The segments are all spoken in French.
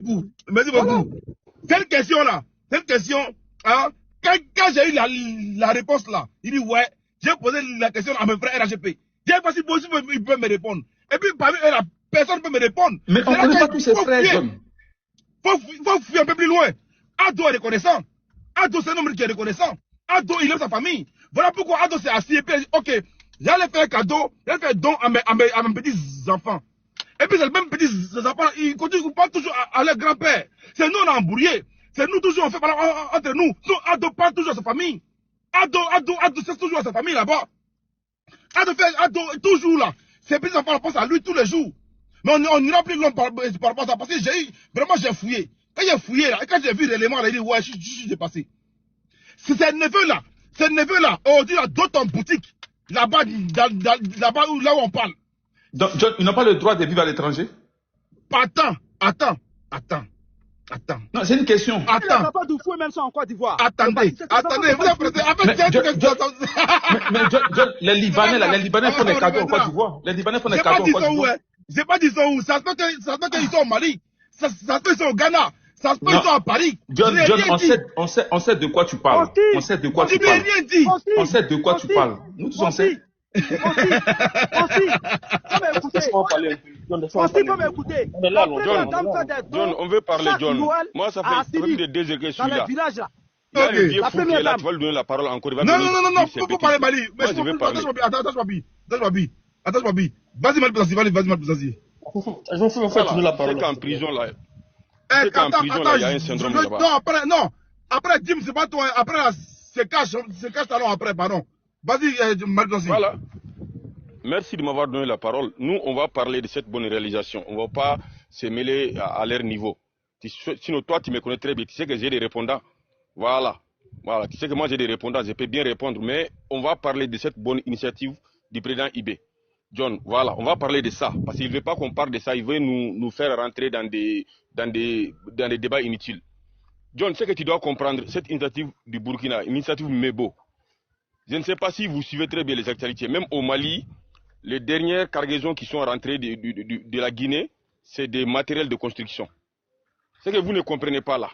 Merci beaucoup. Cette question-là, cette question, hein, quand j'ai eu la réponse là, il dit ouais, j'ai posé la question à mes frères RHP. J'ai pas si possible, il peut me répondre. Et puis parmi eux, la personne ne peut me répondre. Mais on ne connaît pas tous ses frères, John. Faut fuir un peu plus loin. Ado est reconnaissant. Ado, c'est un homme qui est reconnaissant. Ado, il aime sa famille. Voilà pourquoi Ado s'est assis et puis il dit, ok, j'allais faire un cadeau, j'allais faire un don à mes petits-enfants. Et puis, les mêmes petits-enfants, ils continuent pas toujours à leur grand-père. C'est nous, on a embrouillé. C'est nous, toujours, on fait entre nous. Nous, Ado parle toujours à sa famille. Ado, c'est toujours à sa famille là-bas. Ado, toujours là. Ces petits-enfants, on pense à lui tous les jours. Mais on n'ira plus loin par rapport à ça. Parce que j'ai fouillé. Quand j'ai fouillé là, et quand j'ai vu l'élément, il a dit, ouais, je suis dépassé. C'est ces neveux-là, aujourd'hui, il y a d'autres en boutique. Là-bas, là où on parle. Donc, John, ils n'ont pas le droit de vivre à l'étranger? Attends. Non, c'est une question. Attends. Pas de fou, même ça en Côte d'Ivoire. Attendez, vous avez mais John, les Libanais font des cadeaux en Côte d'Ivoire. Les Libanais font des cadeaux en Côte d'Ivoire. J'ai pas dit ça où. Ça se peut qu'ils sont au Mali. Ça se peut qu'ils sont au Ghana. Ça se peut qu'ils sont à Paris. John, on sait de quoi tu parles. On sait de quoi tu parles. On sait de quoi tu parles. Nous tous on sait. Mais là, John, on veut parler, John. Moi, ça fait plus de 2 heures que je suis là. Il y a le vieux fou qui est là, tu vas lui donner la parole encore. Non, faut parler Mali. Mais je veux parler. Attends, Babi. Vas-y, Mali, vas-y. Je vous fais donner la parole. C'est qu'en prison, là. C'est qu'en prison, là, il y a un syndrome là-bas. Après, Jim, c'est pas toi. Après, c'est cache talon après, pardon. Vas-y, Mali, vas-y. Voilà. Merci de m'avoir donné la parole. Nous, on va parler de cette bonne réalisation. On ne va pas se mêler à leur niveau. Sinon, toi, tu me connais très bien. Tu sais que j'ai des répondants. Voilà. Tu sais que moi, j'ai des répondants. Je peux bien répondre. Mais on va parler de cette bonne initiative du président Ibé. John, voilà. On va parler de ça. Parce qu'il ne veut pas qu'on parle de ça. Il veut nous faire rentrer dans des débats inutiles. John, ce que tu dois comprendre, cette initiative du Burkina, une initiative Mebo. Je ne sais pas si vous suivez très bien les actualités. Même au Mali, les dernières cargaisons qui sont rentrées de la Guinée, c'est des matériels de construction. Ce que vous ne comprenez pas là,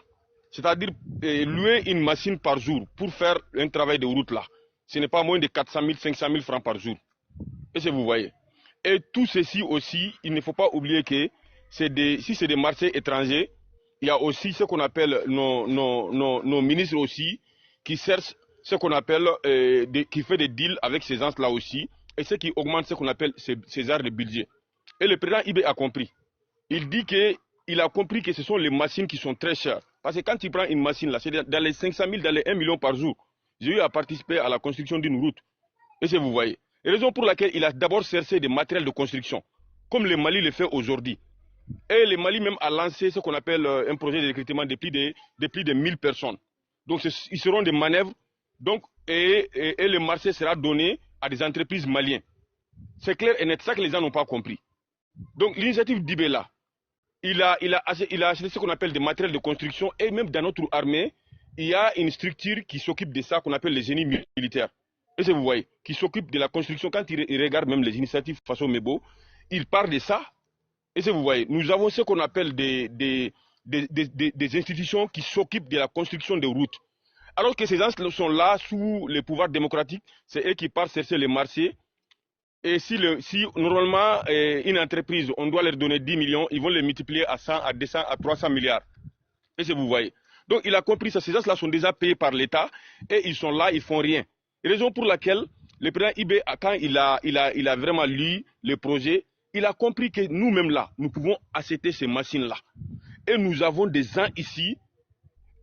c'est-à-dire louer une machine par jour pour faire un travail de route là, ce n'est pas moins de 400 000, 500 000 francs par jour. Et ce que vous voyez. Et tout ceci aussi, il ne faut pas oublier que si c'est des marchés étrangers, il y a aussi ce qu'on appelle nos ministres aussi qui cherchent ce qu'on appelle, qui fait des deals avec ces gens-là aussi, et ce qui augmente ce qu'on appelle ces arts de budget. Et le président Ibé a compris. Il dit qu'il a compris que ce sont les machines qui sont très chères. Parce que quand tu prends une machine, là, c'est dans les 500 000, dans les 1 million par jour. J'ai eu à participer à la construction d'une route. Et ce que vous voyez. Raison pour laquelle il a d'abord cherché des matériels de construction, comme le Mali le fait aujourd'hui. Et le Mali même a lancé ce qu'on appelle un projet de recrutement de plus de 1000 personnes. Donc ils seront des manœuvres. Donc, et le marché sera donné à des entreprises maliennes. C'est clair et net, ça que les gens n'ont pas compris. Donc l'initiative d'Ibé là, il a acheté ce qu'on appelle des matériels de construction, et même dans notre armée, il y a une structure qui s'occupe de ça qu'on appelle les génies militaires. Et ce que vous voyez, qui s'occupe de la construction. Quand il regarde même les initiatives façon Mebo, il parle de ça. Et ce que vous voyez, nous avons ce qu'on appelle des institutions qui s'occupent de la construction de routes. Alors que ces gens sont là sous le pouvoir démocratique, c'est eux qui partent chercher les marchés. Et si normalement une entreprise, on doit leur donner 10 millions, ils vont les multiplier à 100, à 200, à 300 milliards. Et ce que vous voyez. Donc il a compris ça, ces gens-là sont déjà payés par l'État et ils sont là, ils font rien. Raison pour laquelle le président Ibé, quand il a vraiment lu le projet, il a compris que nous-mêmes là, nous pouvons acheter ces machines-là. Et nous avons des gens ici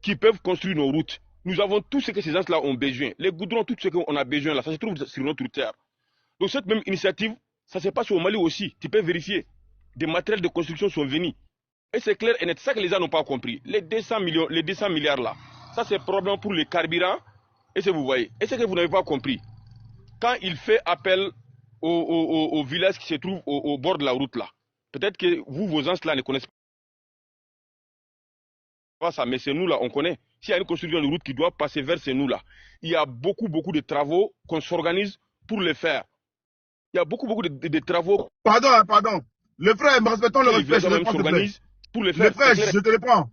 qui peuvent construire nos routes. Nous avons tout ce que ces gens-là ont besoin. Les goudrons, tout ce qu'on a besoin là, ça se trouve sur notre terre. Donc cette même initiative, ça se passe au Mali aussi. Tu peux vérifier. Des matériels de construction sont venus. Et c'est clair et net, ça que les gens n'ont pas compris. Les 200 milliards là, ça c'est problème pour les carburants. Et ce que vous voyez. Et ce que vous n'avez pas compris. Quand il fait appel aux villages qui se trouvent au bord de la route là, peut-être que vous, vos gens là ne connaissent pas ça, mais c'est nous là, on connaît. S'il y a une construction de route qui doit passer vers ces nous là, il y a beaucoup de travaux qu'on s'organise pour les faire. Il y a beaucoup de travaux. Pardon. Le frère, respectons le respect. pour le faire. Le frère, je te réponds.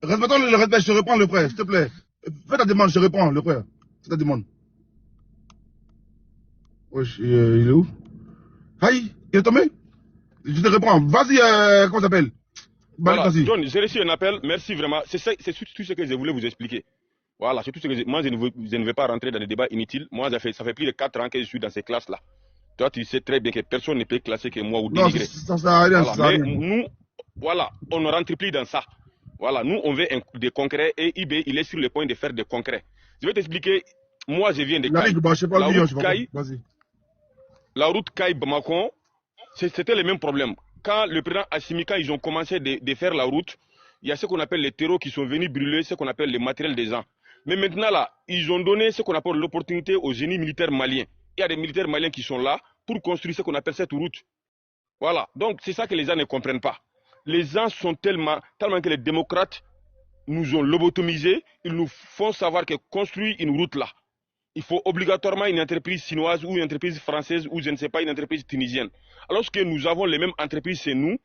Respectons le respect, je te réponds le frère, s'il te plaît. Fais ta demande, je te réponds le frère. Fais ta demande. Wesh, il est où? Aïe, il est tombé? Je te réponds. Vas-y, comment ça s'appelle? Voilà, John, j'ai reçu un appel. Merci vraiment. C'est tout ce que je voulais vous expliquer. Voilà, c'est tout ce que moi, je ne veux pas rentrer dans des débats inutiles. Moi, ça fait plus de 4 ans que je suis dans ces classes-là. Toi, tu sais très bien que personne ne peut classer que moi ou dénigrer. Non, ça sert à rien, voilà. Mais nous, voilà, on ne rentre plus dans ça. Voilà, nous, on veut des concrets et IB, il est sur le point de faire des concrets. Je vais t'expliquer. Moi, je viens de Caille. La route Caille-Bamako, c'était le même problème. Quand le président Assimi, quand ils ont commencé de faire la route, il y a ce qu'on appelle les terreaux qui sont venus brûler ce qu'on appelle les matériels des gens. Mais maintenant, là, ils ont donné ce qu'on appelle l'opportunité aux génies militaires maliens. Il y a des militaires maliens qui sont là pour construire ce qu'on appelle cette route. Voilà. Donc, c'est ça que les gens ne comprennent pas. Les gens sont tellement que les démocrates nous ont lobotomisés. Ils nous font savoir que construire une route là, il faut obligatoirement une entreprise chinoise ou une entreprise française ou je ne sais pas, une entreprise tunisienne. Alors que nous avons les mêmes entreprises, c'est nous.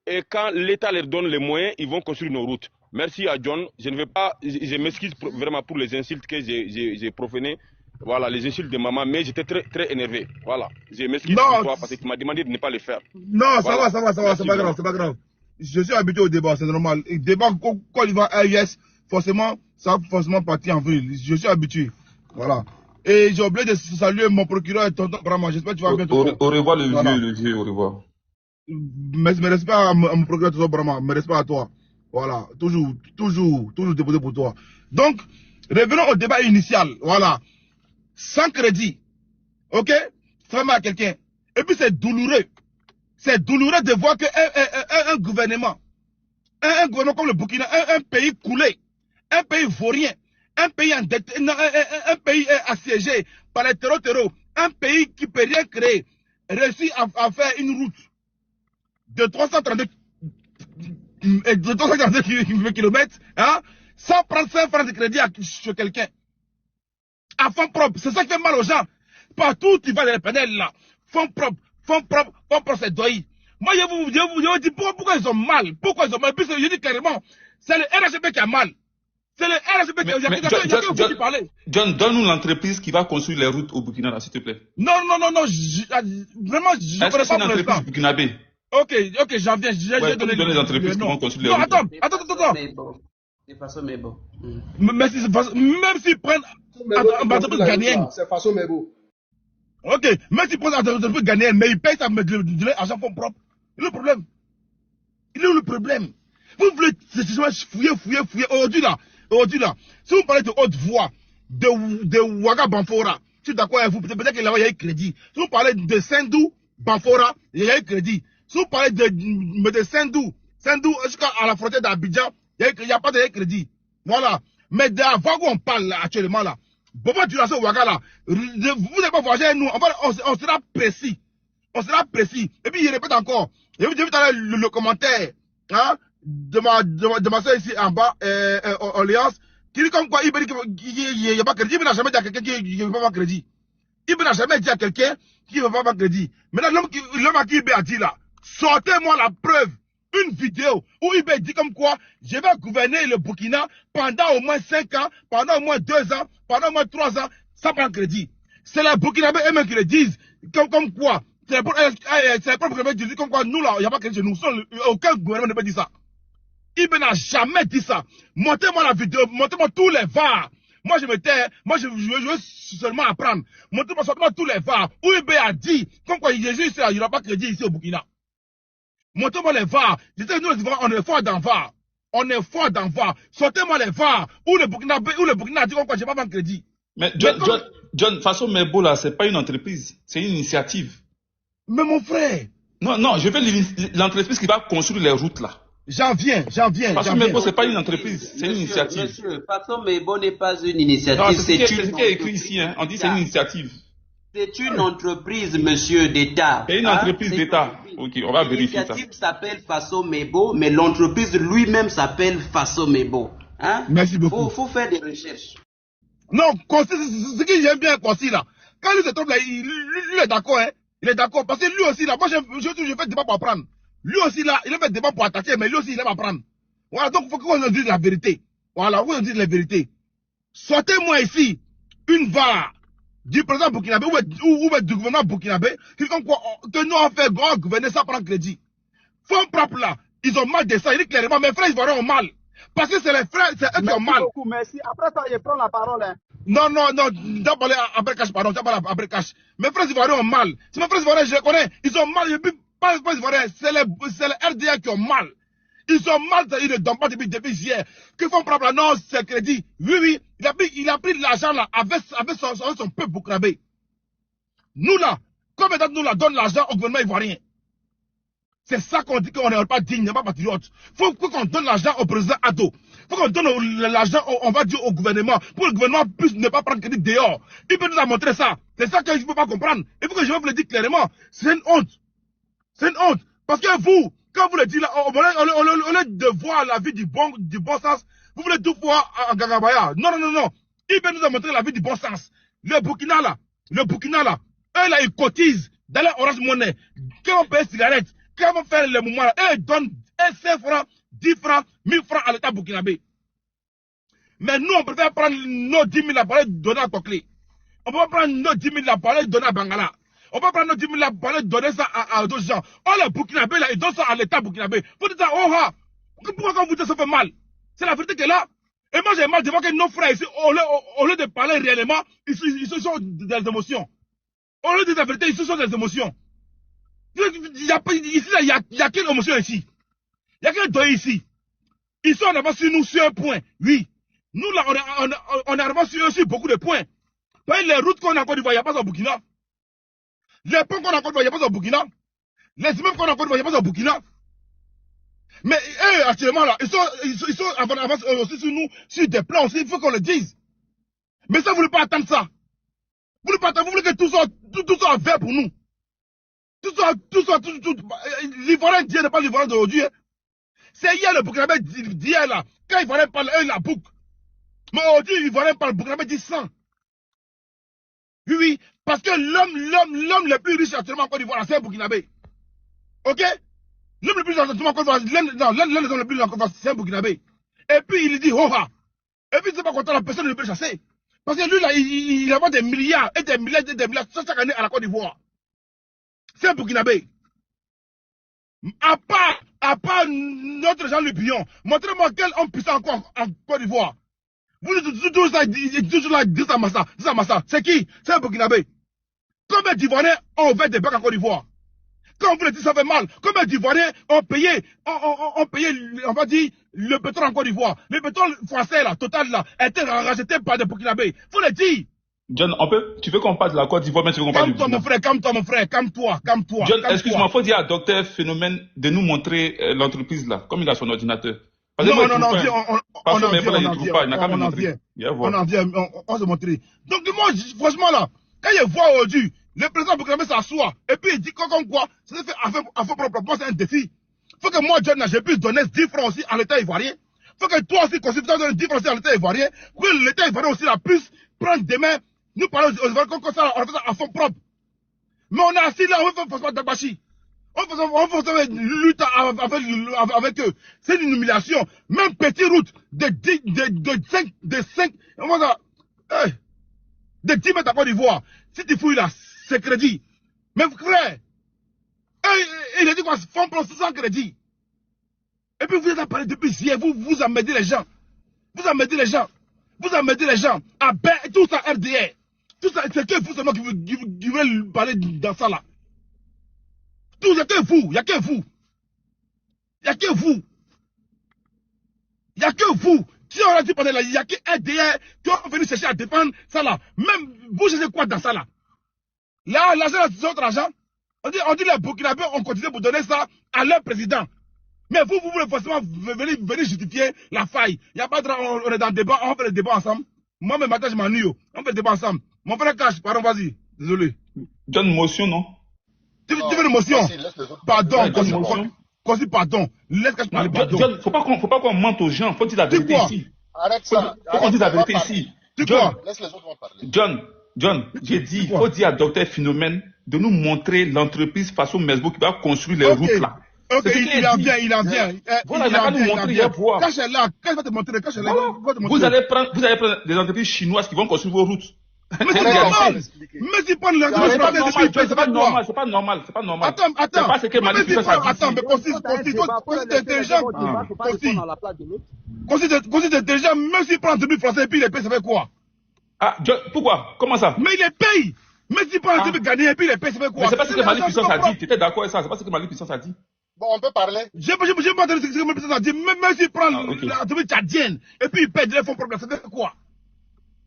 Et quand l'État leur donne les moyens, ils vont construire nos routes. Merci à John. Je ne vais pas, je m'excuse vraiment pour les insultes que j'ai profanées. Voilà, les insultes de maman, mais j'étais très énervé. Voilà, je m'excuse pour toi parce que tu m'as demandé de ne pas le faire. Non, voilà. ça va, c'est pas grave. Je suis habitué au débat, c'est normal. Le débat, quand il va à AIS, forcément, ça va forcément partir en vrille. Je suis habitué. Voilà. Et j'ai oublié de saluer mon procureur et tonton Brahma. J'espère que tu vas bien. Au revoir le vieux, au revoir. Mais respect à mon procureur tonton Brahma, mais respect à toi. Voilà. Toujours déposé pour toi. Donc, revenons au débat initial. Voilà. Sans crédit. Ok? Ferme à quelqu'un. Et puis c'est douloureux. C'est douloureux de voir qu'un gouvernement, un gouvernement comme le Burkina, un pays coulé, un pays vaurien, un pays endetté, un pays assiégé par les terreaux, un pays qui ne peut rien créer, réussit à faire une route de 332 km, hein, sans prendre 5 francs de crédit sur quelqu'un. À fonds propres, c'est ça qui fait mal aux gens. Partout où tu vas les panels là, fonds propres, c'est doyi. Moi, je vous dis pourquoi ils ont mal. Pourquoi ils ont mal. Puis je dis clairement, c'est le RHB qui a mal. C'est le RHB qui a mal. John, donne-nous l'entreprise qui va construire les routes au Burkina, s'il te plaît. Non, vraiment, je ne connais pas pour l'instant. Burkinabé. Ok, j'en viens. J'ai donné les entreprises qui vont construire les routes. Non, attends. C'est façon Mebo. Même s'ils prennent entreprise ghanéenne. C'est façon Mebo. Ok, même s'ils prennent entreprise ghanéenne, mais ils payent ça de l'argent fonds propre. Il est le problème. Vous voulez fouiller. Aujourd'hui là, si vous parlez de haute voix, de Ouaga Banfora, je suis d'accord avec vous, peut-être que là-bas il y a eu crédit. Si vous parlez de Sendou Banfora, il y a eu crédit. Si vous parlez de Sendou jusqu'à la frontière d'Abidjan, il n'y a pas de crédit. Voilà. Mais d'avant qu'on parle là, actuellement là, Boba Dioulasso Ouaga là, vous n'allez pas voyager avec nous, on sera précis. Et puis il répète encore. J'ai vu tout à l'heure le commentaire hein, de ma soeur ici en bas, Alliance, qui dit comme quoi il n'y a pas de crédit. Il n'a jamais dit à quelqu'un qui ne veut pas de crédit. Il n'a jamais dit à quelqu'un qui ne veut pas de crédit. Maintenant, l'homme à qui il a dit là, sortez-moi la preuve, une vidéo où il dit comme quoi je vais gouverner le Burkina pendant au moins 5 ans, pendant au moins 2 ans, pendant au moins 3 ans, sans prendre crédit. C'est les Burkinabés eux-mêmes qui le disent, comme quoi. C'est les propres gouvernements qui disent comme quoi nous là, il n'y a pas de crédit chez nous. Aucun gouvernement ne peut dire ça. Ibn n'a jamais dit ça. Montrez-moi la vidéo, montrez-moi tous les VAR. Moi je me tais, je veux seulement apprendre. Montrez-moi tous les VAR. Où Ibn a dit, comme quoi il n'y aura pas de crédit ici au Burkina. Montrez-moi les VAR. Je sais que nous, on est fort dans VAR. Sortez-moi les VAR. Où le Burkina a dit comme quoi je n'ai pas de crédit. Mais John, façon Mebo là, c'est pas une entreprise, c'est une initiative. Mais mon frère. Non, je veux l'entreprise qui va construire les routes là. J'en viens. Façon Mebo, c'est pas une entreprise, c'est une initiative. Monsieur, Façon Mebo n'est pas une initiative. Non, c'est ce qui est écrit ici, hein. On dit c'est une initiative. C'est une entreprise, monsieur, d'État. C'est une entreprise d'État. Ok, on va vérifier ça. L'initiative s'appelle Façon Mebo, mais l'entreprise lui-même s'appelle Façon Mebo. Hein? Merci beaucoup. Faut faire des recherches. Non, ce que j'aime bien Consi là, quand lui se trompe là, lui est d'accord, hein. Il est d'accord, parce que lui aussi là, moi je fais le débat pour apprendre. Lui aussi, là, il a fait débat pour attaquer, mais lui aussi, il aime apprendre. Voilà, donc il faut qu'on dise la vérité. Voilà, on dise la vérité. Sortez-moi ici une VAR du président burkinabé ou du gouvernement burkinabé qui font quoi, que nous on fait gouverner sans prendre crédit. Fonds propres là, ils ont mal de ça, il dit clairement, mes frères ivoiriens ont mal. Parce que c'est les frères, c'est eux qui ont mal. Beaucoup, merci. Après ça, je prends la parole. Hein. Non, t'as parlé après cash, pardon, t'as parlé après cash. Mes frères ivoiriens ont mal. C'est mes frères ivoiriens, je les connais, ils ont mal, et puis, pas les frères ivoiriens, c'est les RDA qui ont mal. Ils ont mal, ils ne donnent pas depuis hier. Que font propre là? Non, c'est crédit. Oui, il a pris de l'argent là, avec son peuple burkinabé. Nous là, comme état nous là, donne l'argent au gouvernement ivoirien. C'est ça qu'on dit qu'on n'est pas digne, n'est pas patriote. Faut qu'on donne l'argent au président Ado. Faut qu'on donne l'argent, on va dire, au gouvernement, pour que le gouvernement puisse ne pas prendre crédit dehors. Il peut nous a montré ça. C'est ça que je ne peux pas comprendre. Il faut que je vous le dise clairement. C'est une honte. C'est une honte. Parce que vous, quand vous le dites là, au lieu de voir la vie du bon sens, vous voulez tout voir en Gagabaya. Non. Il peut nous a montré la vie du bon sens. Le Burkina là, eux là, ils cotisent dans leur Orange Money. Quand on paye cigarettes, quand on fait les mouvements là, eux ils donnent 5 francs, 10 francs, 1000 francs à l'État burkinabé. Mais nous, on préfère prendre nos 10 000 appareils donner à Tokli. On peut pas prendre nos 10 000 appareils donner à Bangala. On peut prendre nos 10 000 appareils donner ça à d'autres gens. Oh, les burkinabés là, ils donnent ça à l'État burkinabé. Faut dire ça, oh ha. Pourquoi quand vous dites ça fait mal? C'est la vérité qui est là. Et moi j'ai mal de voir que nos frères ici, au lieu de parler réellement, ils sont des émotions. Au lieu de dire la vérité, ils sont des émotions. Ici, il y a quelle émotion ici? Il y a quel deuil ici? Ils sont en avance sur nous sur un point. Oui. Nous là, on est en avance sur eux sur beaucoup de points. Voyez, les routes qu'on a en Côte d'Ivoire, il n'y a pas au Burkina. Les ponts qu'on a en Côte d'Ivoire, il n'y a pas au Burkina. Les immeubles qu'on a en Côte d'Ivoire, il n'y a pas au Burkina. Mais eux, actuellement là, ils sont en avance aussi sur nous, sur des plans aussi, il faut qu'on le dise. Mais ça, vous ne voulez pas attendre ça. Vous voulez que tout soit vert pour nous. L'Ivoirien d'hier n'est pas l'Ivoirien d'aujourd'hui. Hein. C'est hier le Burkinabé d'hier là. Quand l'Ivoirien parle, eux, la boucle. Mais aujourd'hui, l'Ivoirien parle, le Burkinabé dit 100. Oui, parce que l'homme le plus riche actuellement en Côte d'Ivoire, c'est un Burkinabé. Ok? L'homme le plus riche actuellement en Côte d'Ivoire, l'un des hommes le plus riches en Côte d'Ivoire, c'est un Burkinabé. Et puis il dit, oh ha. Et puis il ne s'est pas content, la personne ne peut chasser. Parce que lui là, il a des milliards et des milliards chaque année à la Côte d'Ivoire. C'est un Burkinabé. À part notre Jean Lupion, montrez-moi quel homme puissant encore en Côte d'Ivoire. Vous dites toujours là, Massa. C'est qui? C'est un Burkinabé. Combien d'Ivoiriens ont ouvert des bacs en Côte d'Ivoire? Quand vous le dites, ça fait mal. Combien d'Ivoiriens ont payé, on va dire, le pétrole en Côte d'Ivoire? Le pétrole français là, total là, a été racheté par des Burkinabés. Faut le dire. John, tu veux qu'on parle de la Côte d'Ivoire, mais tu veux qu'on parle du Burkina? Calme-toi mon frère, calme-toi. John, excuse-moi, faut dire à Docteur Phénomène de nous montrer l'entreprise là, comme il a son ordinateur. Non, on en vient, on se montre. Donc moi, franchement là, quand je vois aujourd'hui, le président burkinabé s'assoit, et puis il dit comme quoi, ça se fait à fond propre, moi c'est un défi. Faut que moi, John, je puisse donner 10 francs aussi à l'État ivoirien. Faut que toi aussi, constitution, donnes 10 francs aussi à l'État ivoirien, pour que l'État ivoirien aussi la puisse prendre demain. Nous parlons aux Ivoiriens comme ça, on fait ça à fond propre. Mais on est assis là, on fait forcément d'Abachi. On fait lutte avec eux. C'est une humiliation. Même petite route de 5, on va ça, de 10 mètres à Côte d'Ivoire. Si tu fouilles là, c'est crédit. Mais frère, il a dit quoi, font sans crédit. Et puis vous êtes à parler depuis hier, vous emmerdez les gens. Vous emmerdez les gens. À tout ça RDR. Tout ça, c'est que vous seulement qui voulez parler dans ça là. Tout, c'est que vous. Il n'y a que vous. Si on a dit pendant là, il n'y a que RDR qui ont venu chercher à défendre ça là. Même vous cherchez quoi dans ça là? Là, l'argent, c'est votre argent. On dit les Burkinabés ont continué pour donner ça à leur président. Mais vous voulez forcément venir justifier la faille. Il n'y a pas de... On est dans le débat, on fait le débat ensemble. Moi, même matin, je m'ennuie. On fait le débat ensemble. Mon frère Cash, pardon, vas-y. Désolé. John, motion, non? Tu veux une motion? Pardon, pardon. Laisse Cash parler, pardon. John, faut pas qu'on mente aux gens. Faut dire la vérité ici. Arrête ça. Faut qu'on dise la vérité ici. John, laisse les autres parler. John, j'ai dit, faut dire à Docteur Phénomène de nous montrer l'entreprise façon Mesbo qui va construire les routes là. Ok, il en vient. Voilà, il n'a pas nous montrer, il y a pouvoir. Cache-la, cache va te montrer, cache-la. Vous allez prendre des entreprises chinoises qui vont construire vos routes. Mais c'est normal. Mais si prendre l'entreprise française, c'est pas normal, c'est pas normal. Attends. C'est pas ce que Mali fait ça. Attends, mais considère intelligent. Considère intelligent, même s'il prend l'entreprise française et puis il les paye, ça fait quoi? Ah, pourquoi? Comment ça? Mais il les paye. Mais s'il prend l'entreprise gagnée et puis il les paye, ça fait quoi? Mais c'est pas ce que Mali Puissance a dit. Tu étais d'accord avec ça? C'est pas ce que Mali Puissance a dit. Bon, on peut parler. J'ai pas entendu ce que Mali Puissance a dit. Même s'il prend l'entreprise tchadienne et puis il paye des fonds propres, ça fait quoi?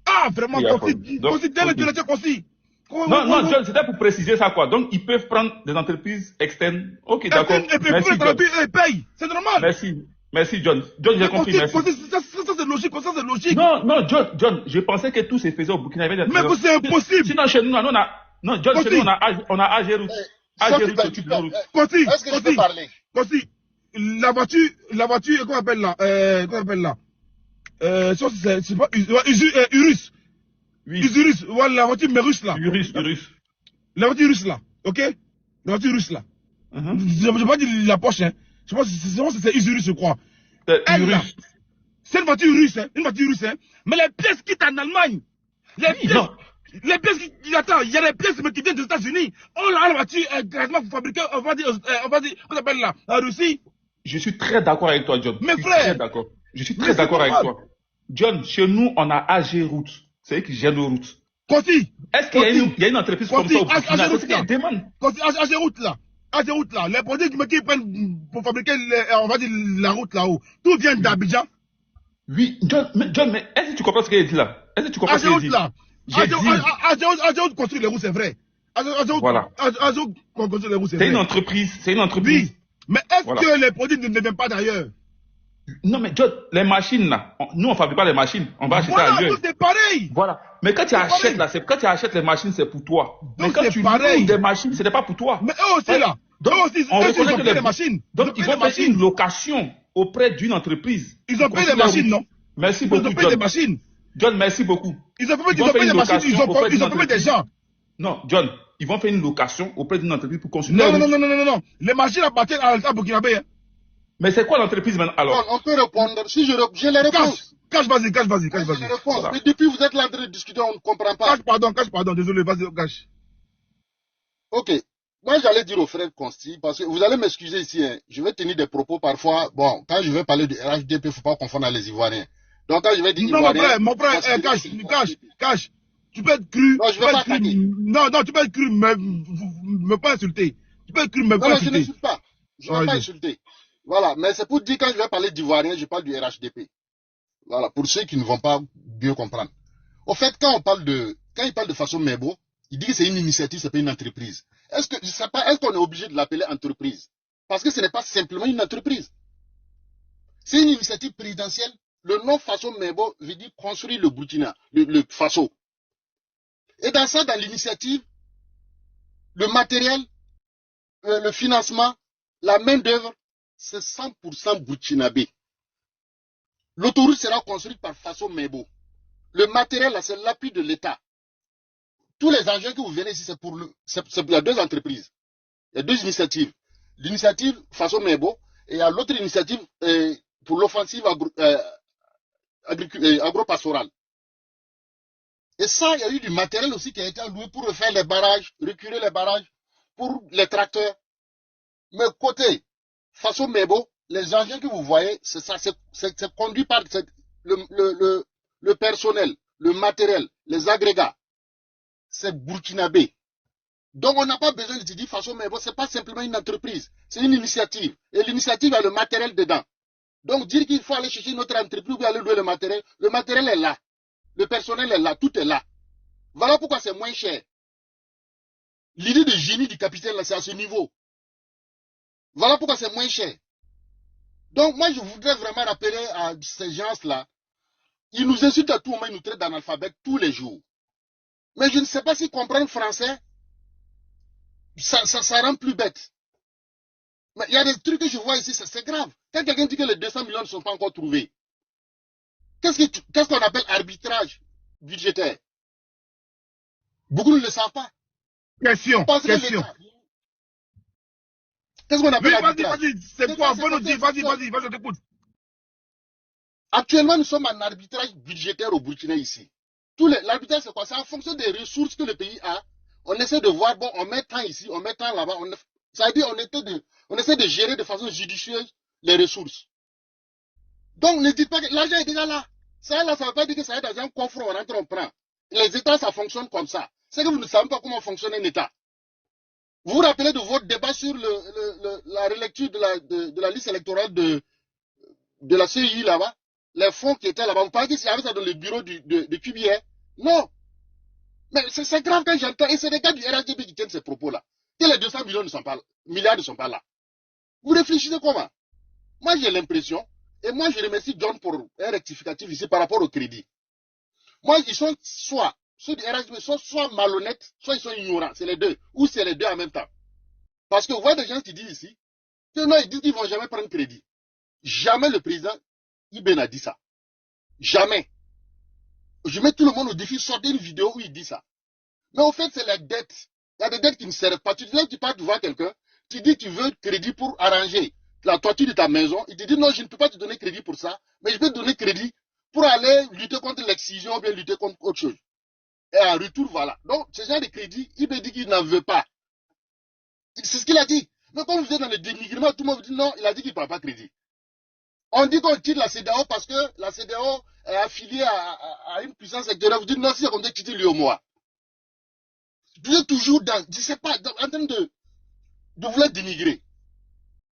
Ah, vraiment, considère le directeur concis. Non, John, c'était pour préciser ça, quoi. Donc, ils peuvent prendre des entreprises externes. Ok, d'accord. Et puis, ils payent. C'est normal. Merci, John. John, j'ai compris, merci. Ça, c'est logique, ça, c'est logique. Non, John, je pensais que tout se faisait au Burkina Faso. Mais c'est impossible. Sinon, chez nous, John, chez nous, on a Ageroute. Ageroute s'occupe de la route. Est-ce que je peux parler? Concis, la voiture, comment on appelle là? C'est pas Urus. Oui. Urus, voilà, la voiture, mais russe là. Urus. La voiture russe là, ok? La voiture russe là. Je ne vais pas dire la Porsche, hein. Je pense que c'est Urus, je crois. C'est une voiture russe, hein. Mais les pièces quittent en Allemagne. Les pièces qui attendent, il y a des pièces mais qui viennent des États-Unis. On a la voiture quasiment fabriquée, on va dire, comment s'appelle là? En Russie. Je suis très d'accord avec toi, John. Mes frères. Je suis très d'accord avec toi. John, chez nous, on a Ageroute. C'est eux qui gèrent nos routes. Concis. Est-ce qu'il y a une entreprise comme ça au Burkina? C'est ce qu'elle demande. Ageroute là. Les produits qui prennent pour fabriquer, on va dire, la route là-haut. Tout vient d'Abidjan. Oui, John, mais est-ce que tu comprends ce qu'il dit là? Est-ce que tu comprends ce qu'il dit? Ageroute construit les routes, c'est vrai. Ageroute construit les routes, c'est vrai. C'est une entreprise. Oui. Mais est-ce que les produits ne viennent pas d'ailleurs? Non, mais John, les machines là, nous on fabrique pas les machines, on va acheter ailleurs. Voilà, c'est pareil. Voilà. Mais quand tu achètes là, quand tu achètes les machines, c'est pour toi. Mais quand tu loues des machines, ce n'est pas pour toi. Mais eux aussi là. Donc, on reconnaît que les machines. Donc ils vont faire une location auprès d'une entreprise. Ils ont payé des machines, non? Merci beaucoup, John. Ils ont payé des machines. John, merci beaucoup. Ils ont payé des machines, ils ont payé des gens. Non, John, ils vont faire une location auprès d'une entreprise pour construire. Non. Les machines appartiennent à l'État burkinabé. Mais c'est quoi l'entreprise maintenant alors? On peut répondre. Si j'ai les réponses. Cache, vas-y. Voilà. Mais depuis vous êtes là en train de discuter, on ne comprend pas. Cache, pardon, désolé, vas-y, cache. Ok. Moi, j'allais dire au frère Consti, parce que vous allez m'excuser ici, hein, je vais tenir des propos parfois. Bon, quand je vais parler du RHDP, il ne faut pas confondre les Ivoiriens. Donc, quand je vais dire Ivoiriens. Non, mon frère, cache. Tu peux être cru. Non, je vais pas craquer. Non, tu peux être cru, mais pas insulter. Tu peux être cru, mais pas insulter. Non, je n'insulte pas. Je ne vais pas insulter. Voilà, mais c'est pour dire quand je vais parler d'Ivoiriens, je parle du RHDP. Voilà, pour ceux qui ne vont pas bien comprendre. Au fait, quand il parle de Faso Mebo, il dit que c'est une initiative, c'est pas une entreprise. Est-ce qu'on est obligé de l'appeler entreprise? Parce que ce n'est pas simplement une entreprise. C'est une initiative présidentielle. Le nom Faso Mebo veut dire construire le Burkina, le Faso. Et dans ça, dans l'initiative, le matériel, le financement, la main-d'œuvre, c'est 100% burkinabé. L'autoroute sera construite par Faso Mebo. Le matériel, c'est l'appui de l'État. Tous les engins que vous verrez ici, il y a deux entreprises. Il y a deux initiatives. L'initiative Faso Mebo et il y a l'autre initiative pour l'offensive agro-pastorale. Et ça, il y a eu du matériel aussi qui a été alloué pour refaire les barrages, reculer les barrages, pour les tracteurs. Mais côté Faso Mebo, les engins que vous voyez, c'est ça, c'est conduit par le personnel, le matériel, les agrégats. C'est burkinabé. Donc on n'a pas besoin de dire Faso Mebo, c'est pas simplement une entreprise, c'est une initiative. Et l'initiative a le matériel dedans. Donc dire qu'il faut aller chercher une autre entreprise ou aller louer le matériel est là. Le personnel est là, tout est là. Voilà pourquoi c'est moins cher. L'idée de génie du capitaine, là, c'est à ce niveau. Voilà pourquoi c'est moins cher. Donc moi, je voudrais vraiment rappeler à ces gens-là, ils nous insultent à tout moment, ils nous traitent d'analphabètes tous les jours. Mais je ne sais pas si comprendre français, ça rend plus bête. Mais il y a des trucs que je vois ici, c'est grave. Quand quelqu'un dit que les 200 millions ne sont pas encore trouvés, qu'est-ce qu'on appelle arbitrage budgétaire? Beaucoup ne le savent pas. Question. Quand Qu'est-ce qu'on appelle Oui, l'arbitrage? vas-y, c'est quoi? Va nous dire, vas-y, je t'écoute. Actuellement, nous sommes en arbitrage budgétaire au Burkina ici. L'arbitrage, c'est quoi? C'est en fonction des ressources que le pays a. On essaie de voir, bon, on met tant ici, on met tant là-bas. Ça veut dire on essaie de gérer de façon judicieuse les ressources. Donc, ne dites pas que l'argent est déjà là. Ça, là, ça ne veut pas dire que ça est dans un coffre, on rentre, on prend. Les États, ça fonctionne comme ça. C'est que vous ne savez pas comment fonctionne un État. Vous vous rappelez de votre débat sur la relecture de la liste électorale de la CEI là-bas? Les fonds qui étaient là-bas, vous pensez qu'il y avait ça dans le bureau de QBR? Non. Mais c'est grave quand j'entends, et c'est des gars du RHDP qui tiennent ces propos-là. Que les 200 milliards ne sont pas là. Vous réfléchissez comment? Moi, j'ai l'impression, et moi, je remercie John pour un rectificatif ici par rapport au crédit. Moi, ils sont ceux du RHDP sont soit malhonnêtes, soit ils sont ignorants. C'est les deux. Ou c'est les deux en même temps. Parce que vous voyez des gens qui disent ici, que non, ils disent qu'ils ne vont jamais prendre crédit. Jamais le président Ibn a dit ça. Jamais. Je mets tout le monde au défi, sortez une vidéo où il dit ça. Mais au fait, c'est la dette. Il y a des dettes qui ne servent pas. Tu dis, tu pars voir quelqu'un, tu dis que tu veux crédit pour arranger la toiture de ta maison. Il te dit, non, je ne peux pas te donner crédit pour ça, mais je peux te donner crédit pour aller lutter contre l'excision ou bien lutter contre autre chose. Et en retour, voilà. Donc, ce genre de crédit, il me dit qu'il n'en veut pas. C'est ce qu'il a dit. Mais quand vous êtes dans le dénigrement, tout le monde vous dit non, il a dit qu'il ne prend pas crédit. On dit qu'on quitte la CEDEAO parce que la CEDEAO est affiliée à une puissance sectorielle. Vous dites non, si c'est comme ça, quittez l'UEMOA. Vous êtes toujours dans, je sais pas, en train de vouloir dénigrer.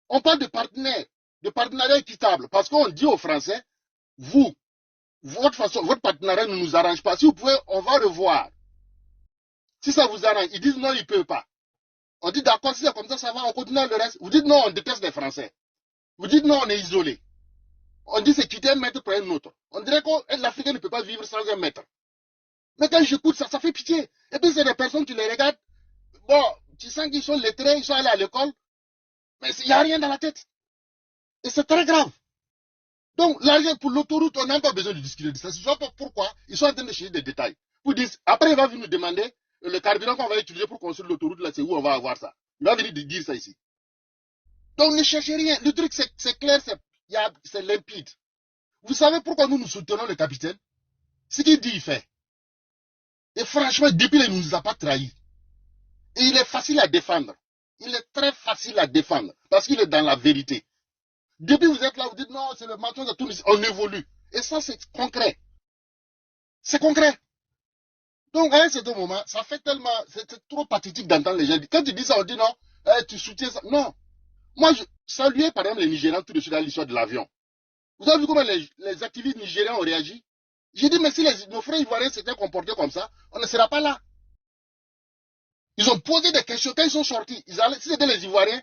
On parle de partenariat équitable, parce qu'on dit aux Français, votre partenariat ne nous arrange pas. Si vous pouvez, on va revoir. Si ça vous arrange, ils disent non, ils ne peuvent pas. On dit d'accord, si c'est comme ça va, on continue le reste. Vous dites non, on déteste les Français. Vous dites non, on est isolé. On dit c'est quitter un maître pour un autre. On dirait que l'Africain ne peut pas vivre sans un maître. Mais quand j'écoute ça, ça fait pitié. Et puis c'est des personnes, tu les regardes, bon, tu sens qu'ils sont lettrés, ils sont allés à l'école, mais il n'y a rien dans la tête. Et c'est très grave. Donc, l'argent pour l'autoroute, on n'a pas besoin de discuter de ça. Je ne sais pas pourquoi ils sont en train de chercher des détails. Vous dites, après, il va venir nous demander le carburant qu'on va utiliser pour construire l'autoroute, là, c'est où on va avoir ça. Il va venir dire ça ici. Donc, ne cherchez rien. Le truc, c'est clair, c'est limpide. Vous savez pourquoi nous soutenons le capitaine? Ce qu'il dit, il fait. Et franchement, depuis, il ne nous a pas trahis. Et il est facile à défendre. Il est très facile à défendre. Parce qu'il est dans la vérité. Depuis vous êtes là, vous dites non, c'est le mensonge de tout. On évolue. Et ça, c'est concret. C'est concret. Donc, à un certain moment, ça fait tellement. C'est trop pathétique d'entendre les gens dire. Quand tu dis ça, on dit non, tu soutiens ça. Non. Moi, je saluais par exemple les Nigérians tout de suite dans l'histoire de l'avion. Vous avez vu comment les activistes nigériens ont réagi? J'ai dit, mais si nos frères ivoiriens s'étaient comportés comme ça, on ne serait pas là. Ils ont posé des questions. Quand ils sont sortis, si c'était les Ivoiriens,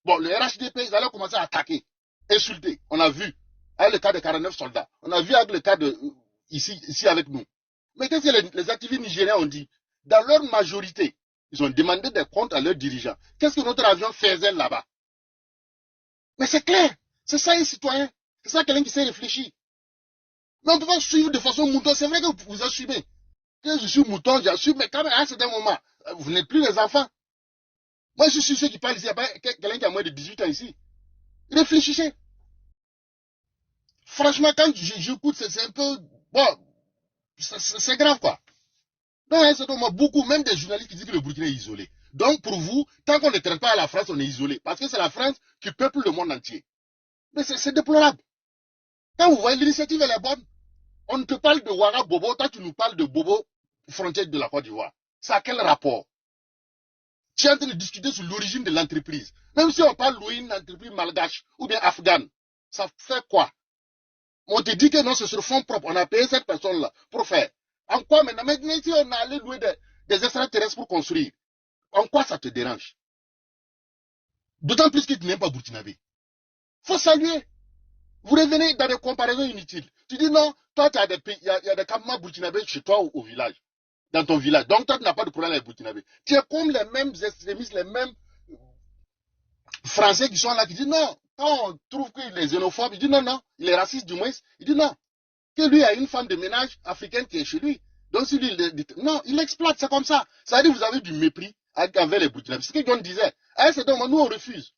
bon, le RHDP, ils allaient commencer à attaquer, insulter. On a vu avec le cas de 49 soldats. On a vu avec le cas de ici avec nous. Mais qu'est-ce que les activistes nigériens ont dit? Dans leur majorité, ils ont demandé des comptes à leurs dirigeants. Qu'est-ce que notre avion faisait là-bas? Mais c'est clair. C'est ça un citoyen. C'est ça quelqu'un qui sait réfléchir. Mais on ne peut pas suivre de façon mouton. C'est vrai que vous assumez. Que je suis mouton, j'assume, mais quand même, à un certain moment, vous n'êtes plus les enfants. Moi, je suis ceux qui parlent ici. Il n'y a pas quelqu'un qui a moins de 18 ans ici. Réfléchissez. Franchement, quand j'écoute, c'est un peu... Bon, c'est grave, quoi. Donc, à un certain moment, beaucoup, même des journalistes qui disent que le Burkina est isolé. Donc, pour vous, tant qu'on ne traite pas à la France, on est isolé. Parce que c'est la France qui peuple le monde entier. Mais c'est déplorable. Quand vous voyez l'initiative, elle est bonne. On ne te parle de Ouara Bobo, toi tu nous parles de Bobo, frontière de la Côte d'Ivoire. Ça a quel rapport? Tu es en train de discuter sur l'origine de l'entreprise. Même si on parle d'une entreprise malgache ou bien afghane, ça fait quoi? On te dit que non, c'est sur fonds propres. On a payé cette personne-là pour faire. En quoi maintenant? Maintenant, si on a allé louer des extraterrestres pour construire, en quoi ça te dérange? D'autant plus que tu n'aimes pas Burkinabé. Faut saluer. Vous revenez dans des comparaisons inutiles. Tu dis non, toi, il y a des campements burkinabés chez toi au village, dans ton village. Donc, toi, tu n'as pas de problème avec burkinabé. Tu es comme les mêmes extrémistes, les mêmes Français qui sont là, qui disent non. Quand on trouve qu'il est xénophobe, il dit non, non. Il est raciste du moins. Il dit non. Que lui a une femme de ménage africaine qui est chez lui. Donc, si lui, non, il exploite, c'est comme ça. Ça veut dire que vous avez du mépris envers les burkinabés. C'est ce que John disait. À un certain moment, nous, on refuse.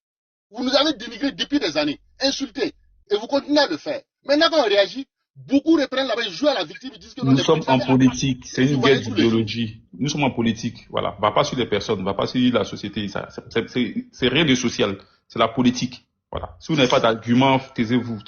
Vous nous avez dénigré depuis des années, insulté, et vous continuez à le faire. Maintenant, quand on réagit, beaucoup reprennent là-bas, ils jouent à la victime, ils disent que nous sommes en politique, c'est une guerre d'idéologie. Nous sommes en politique, voilà. Va pas sur les personnes, va pas sur la société, c'est rien de social, c'est la politique, voilà. Si vous n'avez pas d'argument, taisez-vous.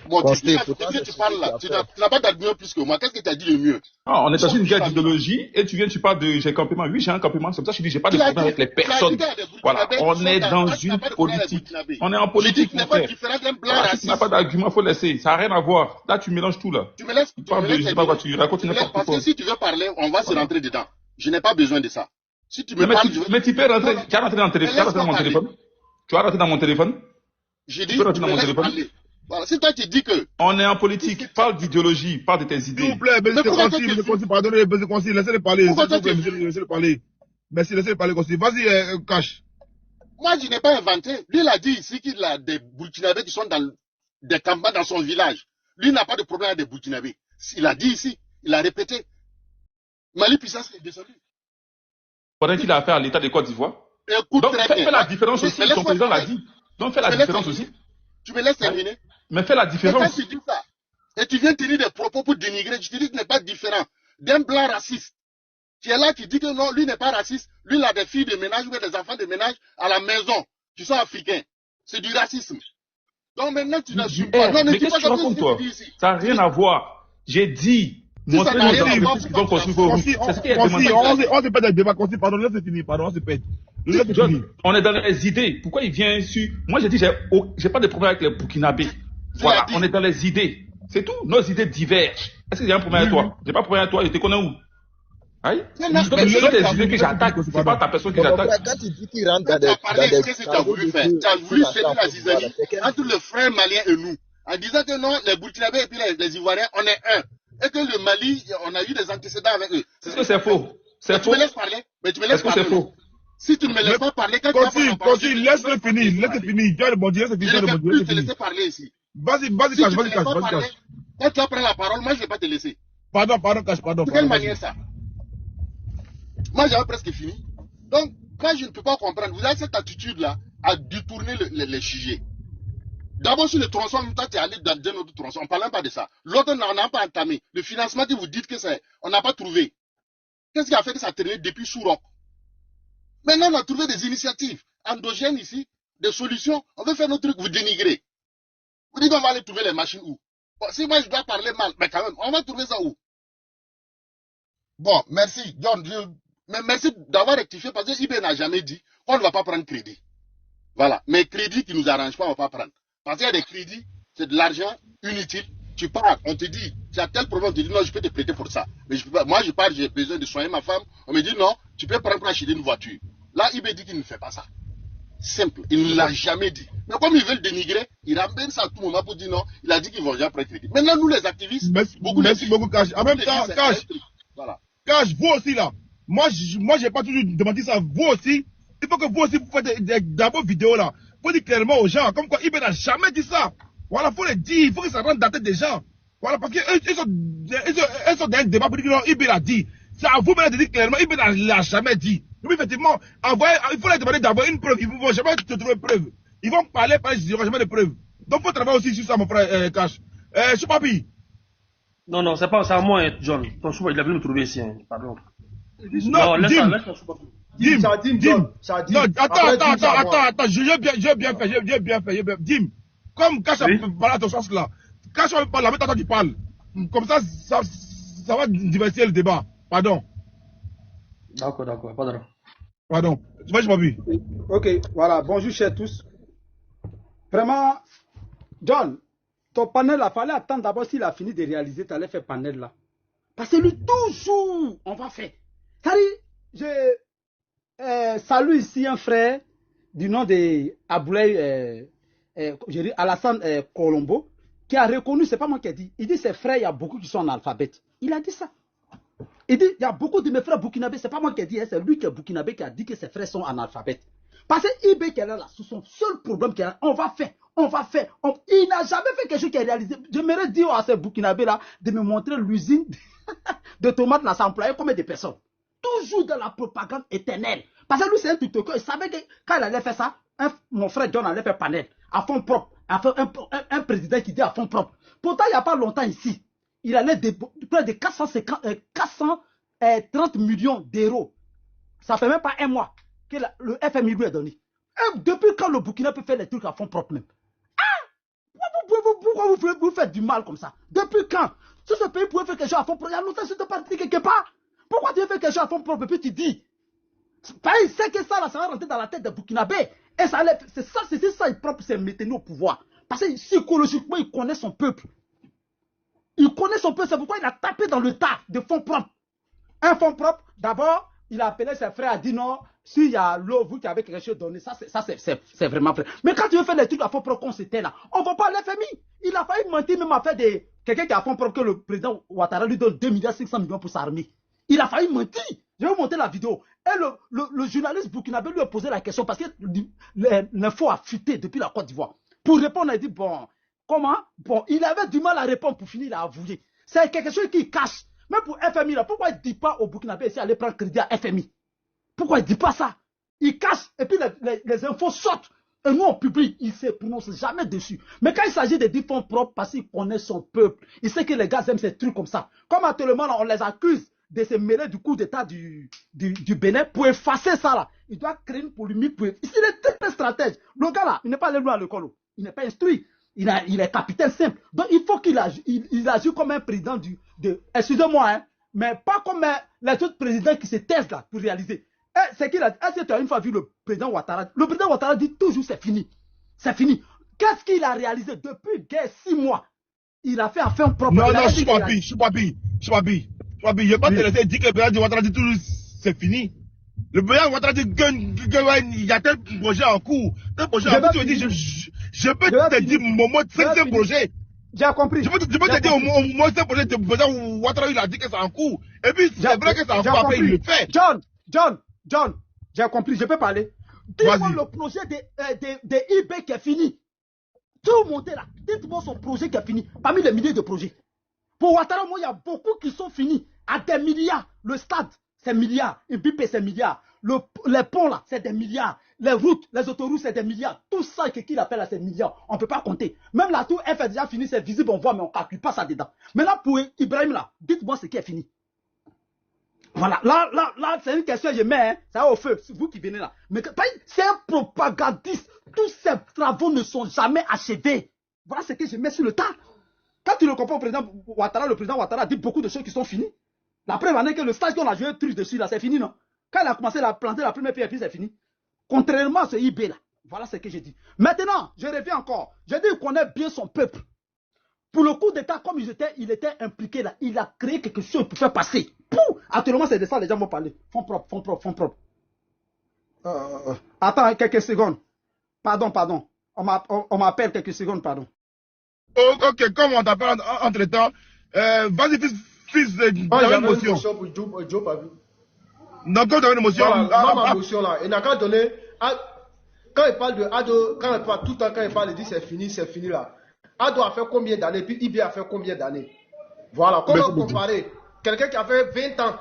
Bon, tu parles là, tu n'as pas d'argument plus que moi, qu'est-ce que tu as dit le mieux? Ah, on est dans une guerre d'idéologie, et tu parles de j'ai un campement. Oui, j'ai un campement, c'est pour ça que je dis j'ai pas de problème avec les personnes. Voilà, on est dans une politique. On est en politique, mon frère. Tu n'as pas d'argument, faut laisser. Ça n'a rien à voir. Là, tu mélanges tout, là. Tu me laisses, tu racontes n'importe quoi. Parce que si tu veux parler, on va se rentrer dedans. Je n'ai pas besoin de ça. Si tu me parles, mais tu peux rentrer, tu as rentré dans mon téléphone. Tu as rentré dans mon téléphone. J'ai dit, tu peux me laisses parler. Voilà, si toi tu dis que... On est en politique, parle d'idéologie, parle de tes idées. S'il vous plaît, pardonnez, laissez-le parler. Laissez-le parler. Merci, laissez-le parler. Vas-y, Cash. Moi, je n'ai pas inventé. Lui, il a dit ici qu'il a des Burkinabés qui sont dans des campagnes dans son village. Lui n'a pas de problème avec des Burkinabés. Il a dit ici, il a répété. Mali Puissance est descendu. Faudrait qu'il a affaire à l'État de Côte d'Ivoire. Donc, fais la différence aussi, son président l'a dit. Donc, fais la différence aussi. Tu me laisses terminer? Mais fais la différence. Quand tu dis ça, et tu viens tenir des propos pour dénigrer, je te dis que tu n'es pas différent d'un blanc raciste qui est là, qui dit que non, lui n'est pas raciste, lui il a des filles de ménage ou des enfants de ménage à la maison qui sont africains. C'est du racisme. Donc maintenant tu n'assumes pas. Non, mais qu'est-ce que tu racontes, toi? Ça n'a rien à voir. J'ai dit, montrez-nous qui vont construire vos routes. C'est ce qui est demandé. On se pète le débat, pardon, laisse finir, pardon, on se pète. On est dans les idées. Pourquoi il vient sur... Moi, j'ai dit, j'ai pas de problème avec les Burkinabés. Voilà, on est dans les idées. C'est tout. Nos idées divergent. Est-ce qu'il y a un problème avec toi? J'ai pas de problème avec toi. Je te connais où? Aïe? C'est tes idées que j'attaque. C'est pas ta personne que j'attaque. Quand tu dis qu'il rentre dans des... Qu'est-ce que tu as voulu faire? Tu as voulu faire la zizanie entre le frère malien et nous. En disant que non, les Burkinabés et puis les Ivoiriens, on est un. Et que le Mali, on a eu des antécédents avec eux. Est-ce que c'est faux? C'est faux? Tu me laisses parler? Mais tu me laisses parler. Est-ce que c'est faux? Si tu ne me laisses pas parler, quand Continue, laisse-le finir. Tu as rebondir, laisse-le finir. Je ne peux plus te laisser parler ici. Vas-y, Cash. Quand tu vas prendre la parole, moi je ne vais pas te laisser. Pardon, Cash, pardon. De quelle manière ça? Moi j'avais presque fini. Donc, moi je ne peux pas comprendre. Vous avez cette attitude-là à détourner les sujets. D'abord sur le tronçon, toi tu es allé dans un autre tronçon. On ne parle même pas de ça. L'autre, on n'a pas entamé. Le financement que vous dites que c'est, on n'a pas trouvé. Qu'est-ce qui a fait que ça a traîné depuis Sourok? Maintenant, on a trouvé des initiatives endogènes ici, des solutions. On veut faire notre truc, vous dénigrez. Vous dites qu'on va aller trouver les machines où? Bon, si moi je dois parler mal, mais quand même, on va trouver ça où? Bon, merci, John. Mais merci d'avoir rectifié parce que IB n'a jamais dit qu'on ne va pas prendre crédit. Voilà. Mais crédit qui ne nous arrange pas, on ne va pas prendre. Parce qu'il y a des crédits, c'est de l'argent inutile. Tu pars, on te dit, tu as tel problème, on te dit non, je peux te prêter pour ça. Mais je peux pas. Moi, je pars, j'ai besoin de soigner ma femme. On me dit non, tu peux prendre pour acheter une voiture. Là, IB dit qu'il ne fait pas ça. Simple. Il ne l'a jamais dit. Mais comme ils veulent dénigrer, ils ramènent ça à tout moment pour dire non. Il a dit qu'ils vont déjà prendre crédit. Maintenant, nous, les activistes, merci beaucoup, Cash. En même temps, Cash, voilà. Cash, vous aussi là. Moi, j'ai pas toujours demandé ça. Vous aussi, il faut que vous aussi, vous faites d'abord vidéo là. Faut dire clairement aux gens, comme quoi IB n'a jamais dit ça. Voilà, faut le dire, il faut que ça rentre dans la tête des gens. Voilà, parce qu'ils sont dans un débat pour dire que non, IB l'a dit. C'est à vous de dire clairement, IB ne l'a jamais dit. Donc effectivement, il faut leur demander d'avoir une preuve. Ils ne vont jamais te trouver preuve. Ils vont parler, ils n'auront jamais de preuve. Donc il faut travailler aussi sur ça, mon frère Cash. Choupapi. Non, c'est à moi, John. Ton Choupa, il a voulu me trouver ici, pardon. Non, laisse Choupapi. Dim. Non, attends, j'ai bien fait. Dim, comme Cash a parlé à ton sens là, Cash va parler, maintenant tu parles. Comme ça va diversifier le débat. Pardon. D'accord, pardon. Pardon. Je m'en vu. Ok, voilà. Bonjour, chers tous. Vraiment, John, ton panel, il fallait attendre d'abord s'il a fini de réaliser, tu allais faire panel là. Parce que lui, toujours, on va faire. C'est-à-dire, je salue ici un frère du nom de Aboulaye, Alassane Colombo, qui a reconnu, c'est pas moi qui ai dit, il dit ses frères, il y a beaucoup qui sont analphabètes. Il a dit ça. Il dit, il y a beaucoup de mes frères burkinabés, c'est pas moi qui ai dit, c'est lui qui est burkinabé qui a dit que ses frères sont analphabètes. Parce que IB qui est là, c'est son seul problème qu'il a, on va faire. Il n'a jamais fait quelque chose qui est réalisé. J'aimerais dire à ces burkinabés là, de me montrer l'usine de tomates là, ça employait combien de personnes. Toujours dans la propagande éternelle. Parce que lui, c'est un TikToker, il savait que quand il allait faire ça, mon frère John allait faire panel à fond propre. Un président qui dit à fond propre. Pourtant, il n'y a pas longtemps ici, il allait près de 430 millions d'euros. Ça fait même pas un mois que le FMI lui a donné. Et depuis quand le Burkina peut faire les trucs à fond propre même? Pourquoi vous faites du mal comme ça? Depuis quand? Si ce pays pouvait faire quelque chose à fond propre, il y a longtemps que tu parti quelque part. Pourquoi tu veux faire quelque chose à fond propre et puis tu dis? Il sait que ça, là, ça va rentrer dans la tête des Burkinabés. Et ça, c'est ça, il propre, c'est maintenir au pouvoir. Parce que psychologiquement, il connaît son peuple. Il connaît son peuple, c'est pourquoi il a tapé dans le tas de fonds propres. Un fonds propre, d'abord, il a appelé ses frères, a dit non, s'il y a l'eau, vous qui avez quelque chose donné, ça c'est vraiment vrai. Mais quand tu veux faire les trucs à fonds propre qu'on s'était là, on ne va pas à l'FMI. Il a failli mentir même à faire quelqu'un qui a fonds propre que le président Ouattara lui donne 2,5 milliards pour sa armée. Il a failli mentir. Je vais vous montrer la vidéo. Et le journaliste burkinabé lui a posé la question parce que l'info a fuité depuis la Côte d'Ivoire. Pour répondre, il a dit, bon, comment? Bon, il avait du mal à répondre pour finir, il a avoué. C'est quelque chose qui cache. Même pour FMI, là, pourquoi il ne dit pas au Burkinabé ici aller prendre crédit à FMI? Pourquoi il ne dit pas ça? Il cache et puis les infos sortent. Et nous, on publie, il ne se prononce jamais dessus. Mais quand il s'agit de dire fonds propres, parce qu'il connaît son peuple, il sait que les gars aiment ces trucs comme ça. Comme actuellement, là, on les accuse de se mêler du coup d'état du Bénin pour effacer ça là. Il doit créer une polémique pour... Ici, il est très stratège. Le gars là, il n'est pas allé loin à l'école. Il n'est pas instruit. Il est capitaine simple. Donc il faut qu'il agisse comme un président excusez-moi, hein, mais pas comme les autres présidents qui se taisent là pour réaliser. C'est qu'il a dit, est-ce que tu as une fois vu le président Ouattara? Le président Ouattara dit toujours c'est fini. C'est fini. Qu'est-ce qu'il a réalisé depuis 6 mois? Il a fait un fin propre. Non, je suis pas bi. Je n'ai pas te laisser dire que le président Ouattara dit toujours c'est fini. Le président Ouattara dit qu'il y a tel projet en cours. Tel projet en cours, tu me dis, je peux te dire au moins 5 projets. J'ai compris. Je peux te dire au moins 5 projets. Le président Ouattara, il a dit que c'est en cours. Et puis, c'est vrai que c'est en cours, après il le fait. John, j'ai compris, je peux parler. Dis-moi le projet de IB qui est fini. Tout monté là. Dites-moi son projet qui est fini. Parmi les milliers de projets. Pour Ouattara, moi, il y a beaucoup qui sont finis. À des milliards. Le stade, c'est milliards. IBP, c'est milliards. Les ponts là, c'est des milliards. Les routes, les autoroutes, c'est des milliards. Tout ça, qu'il appelle à ces milliards, on ne peut pas compter. Même la tour F est déjà finie, c'est visible, on voit, mais on ne calcule pas ça dedans. Mais là, pour Ibrahim, là, dites-moi ce qui est fini. Voilà, là, c'est une question que je mets, hein. Ça va au feu, c'est vous qui venez là. Mais c'est un propagandiste. Tous ces travaux ne sont jamais achevés. Voilà ce que je mets sur le tas. Quand tu le comprends au président Ouattara, le président Ouattara dit beaucoup de choses qui sont finies. La preuve en est que le stage qu'on a joué un truc dessus, là, c'est fini, non? Quand il a commencé à planter la première pierre, puis c'est fini. Contrairement à ce IB là. Voilà ce que j'ai dit. Maintenant, je reviens encore. Je dis qu'il connaît bien son peuple. Pour le coup d'État, comme il était impliqué là, il a créé quelque chose pour faire passer. Pouh! Actuellement, c'est de ça les gens vont parler. Fonds propres. Attends quelques secondes. Pardon. On m'appelle quelques secondes, pardon. Ok, comme on t'appelle entre temps, vas-y, fils de une motion. Non, quand tu as une motion. Voilà, ma motion là. Il n'a qu'à donner. Quand il parle de Ado, quand il parle tout le temps, quand il parle, il dit c'est fini là. Ado a fait combien d'années, puis IB a fait combien d'années? Voilà, comment comparer quelqu'un qui a fait 20 ans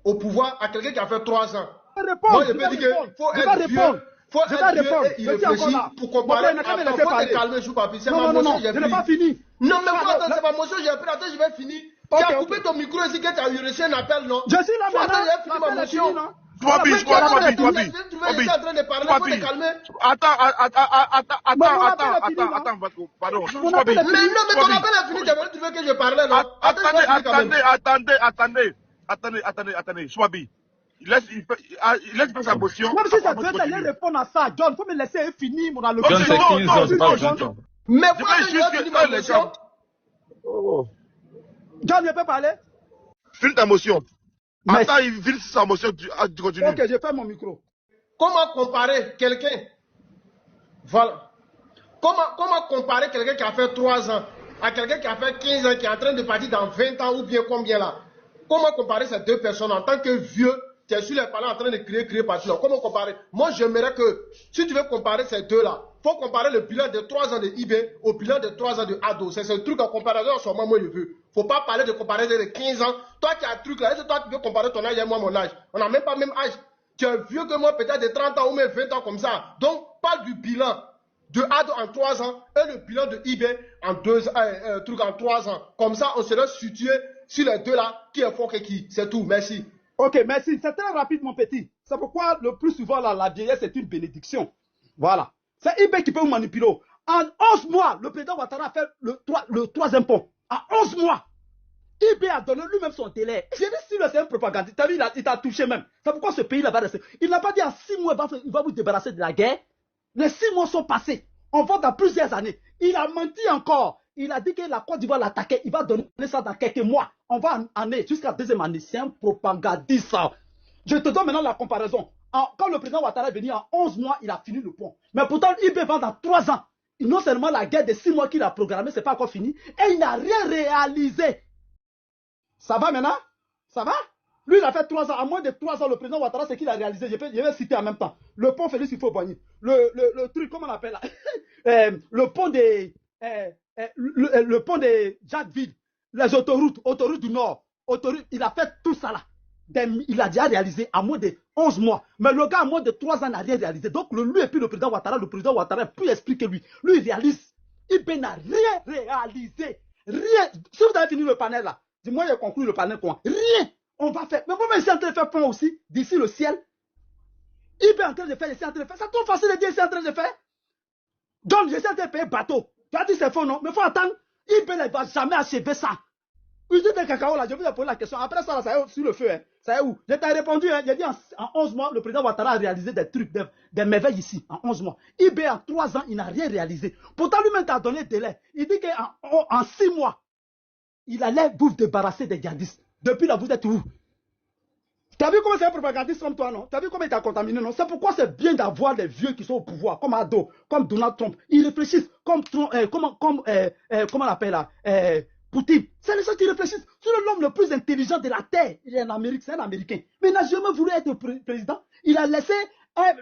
au pouvoir à quelqu'un qui a fait 3 ans? Moi, je peux dire qu'il faut être vieux. Faut être vieux et il réfléchit pour comparer. Attends, faut te calmer, Choupapi. C'est ma motion, j'ai pris. Je n'ai pas fini. Non, mais moi, attends, c'est ma motion, j'ai pris. Attends, je vais finir. Tu as coupé ton micro ici que tu as eu reçu un appel, non? Je suis là, maintenant. J'ai fini ma motion. Choupapi. Attends, pardon. Mais non, mais ton appel est fini, tu veux que je parle, non? Attendez, Choupapi. Il laisse faire sa motion. Même si ça doit aller répondre à ça, John, il faut me laisser finir mon allocution. Mais pourquoi je finis ma motion? John, je peux parler? Finis ta motion. Attends, il finit sa motion, tu continues. Ok, je ferme mon micro. Comment comparer quelqu'un? Voilà. Comment comparer quelqu'un qui a fait 3 ans à quelqu'un qui a fait 15 ans, qui est en train de partir dans 20 ans ou bien combien là? Comment comparer ces deux personnes en tant que vieux? Tu es sur les palais en train de créer parti là. Comment comparer? Moi, j'aimerais que, si tu veux comparer ces deux-là, il faut comparer le bilan de 3 ans de IB au bilan de 3 ans de Ado. C'est ce truc en comparaison en ce moment, moi, je veux. Il ne faut pas parler de comparaison de 15 ans. Toi qui as un truc là, est-ce que toi, tu veux comparer ton âge et moi, mon âge? On n'a même pas le même âge. Tu es vieux que moi, peut-être de 30 ans ou même 20 ans comme ça. Donc, parle du bilan de Ado en 3 ans et le bilan de IB en 3 ans. Comme ça, on serait situé sur les deux là, qui est fort que qui. C'est tout, merci. Ok, merci. C'est très rapide, mon petit. C'est pourquoi le plus souvent, là, la vieillesse est une bénédiction. Voilà. C'est IB qui peut vous manipuler. En 11 mois, le président Ouattara a fait le troisième pont. En 11 mois. IB a donné lui-même son délai. J'ai dit, si c'est un propagandiste, il t'a touché même. C'est pourquoi ce pays-là va rester. Il n'a pas dit en 6 mois, il va vous débarrasser de la guerre. Les 6 mois sont passés. On va dans plusieurs années. Il a menti encore. Il a dit que la Côte d'Ivoire l'attaquait. Il va donner ça dans quelques mois. On va en année, jusqu'à la deuxième année. C'est un propagandiste. Je te donne maintenant la comparaison. Quand le président Ouattara est venu en 11 mois, il a fini le pont. Mais pourtant, IB va dans 3 ans. Non seulement la guerre de 6 mois qu'il a programmée, ce n'est pas encore fini. Et il n'a rien réalisé. Ça va maintenant? Ça va? Lui, il a fait 3 ans. À moins de 3 ans, le président Ouattara, c'est qu'il a réalisé. Je vais citer en même temps. Le pont Félix Houphouët-Boigny. Le truc, comment on appelle là? Le pont des... le pont de Jacquesville. Les autoroutes du Nord. Il a fait tout ça là. Il a déjà réalisé à moins de 11 mois. Mais le gars, à moins de 3 ans, n'a rien réalisé. Donc, lui et puis le président Ouattara peut expliquer lui. Lui, il réalise. IB n'a rien réalisé. Rien. Si vous avez fini le panel là, dis-moi, j'ai conclu le panel quoi? Rien. On va faire. Mais moi, je suis en train de faire pont aussi, d'ici le ciel. IB est en train de faire, je suis en train de faire. C'est trop facile de dire, je suis en train de faire. Donc, je suis en train de payer bateau. Tu as dit c'est faux, non? Mais il faut attendre. IB ne va jamais achever ça. Usine de cacao, là, je vous ai posé la question. Après ça, là, ça est sur le feu. Hein. Ça est où? Je t'ai répondu. Hein. J'ai dit en 11 mois, le président Ouattara a réalisé des trucs, des merveilles ici. En 11 mois. IB, en 3 ans, il n'a rien réalisé. Pourtant, lui-même t'a donné délai. Il dit qu'en 6 mois, il allait vous débarrasser des djihadistes. Depuis là, vous êtes où? Tu as vu comment c'est un propagandiste comme toi, non? Tu as vu comment il t'a contaminé, non? C'est pourquoi c'est bien d'avoir des vieux qui sont au pouvoir, comme Ado, comme Donald Trump. Ils réfléchissent comme comment on appelle là? Poutine. C'est les gens qui réfléchissent. C'est l'homme le plus intelligent de la Terre. Il est en Amérique, c'est un Américain. Mais il n'a jamais voulu être président. Il a laissé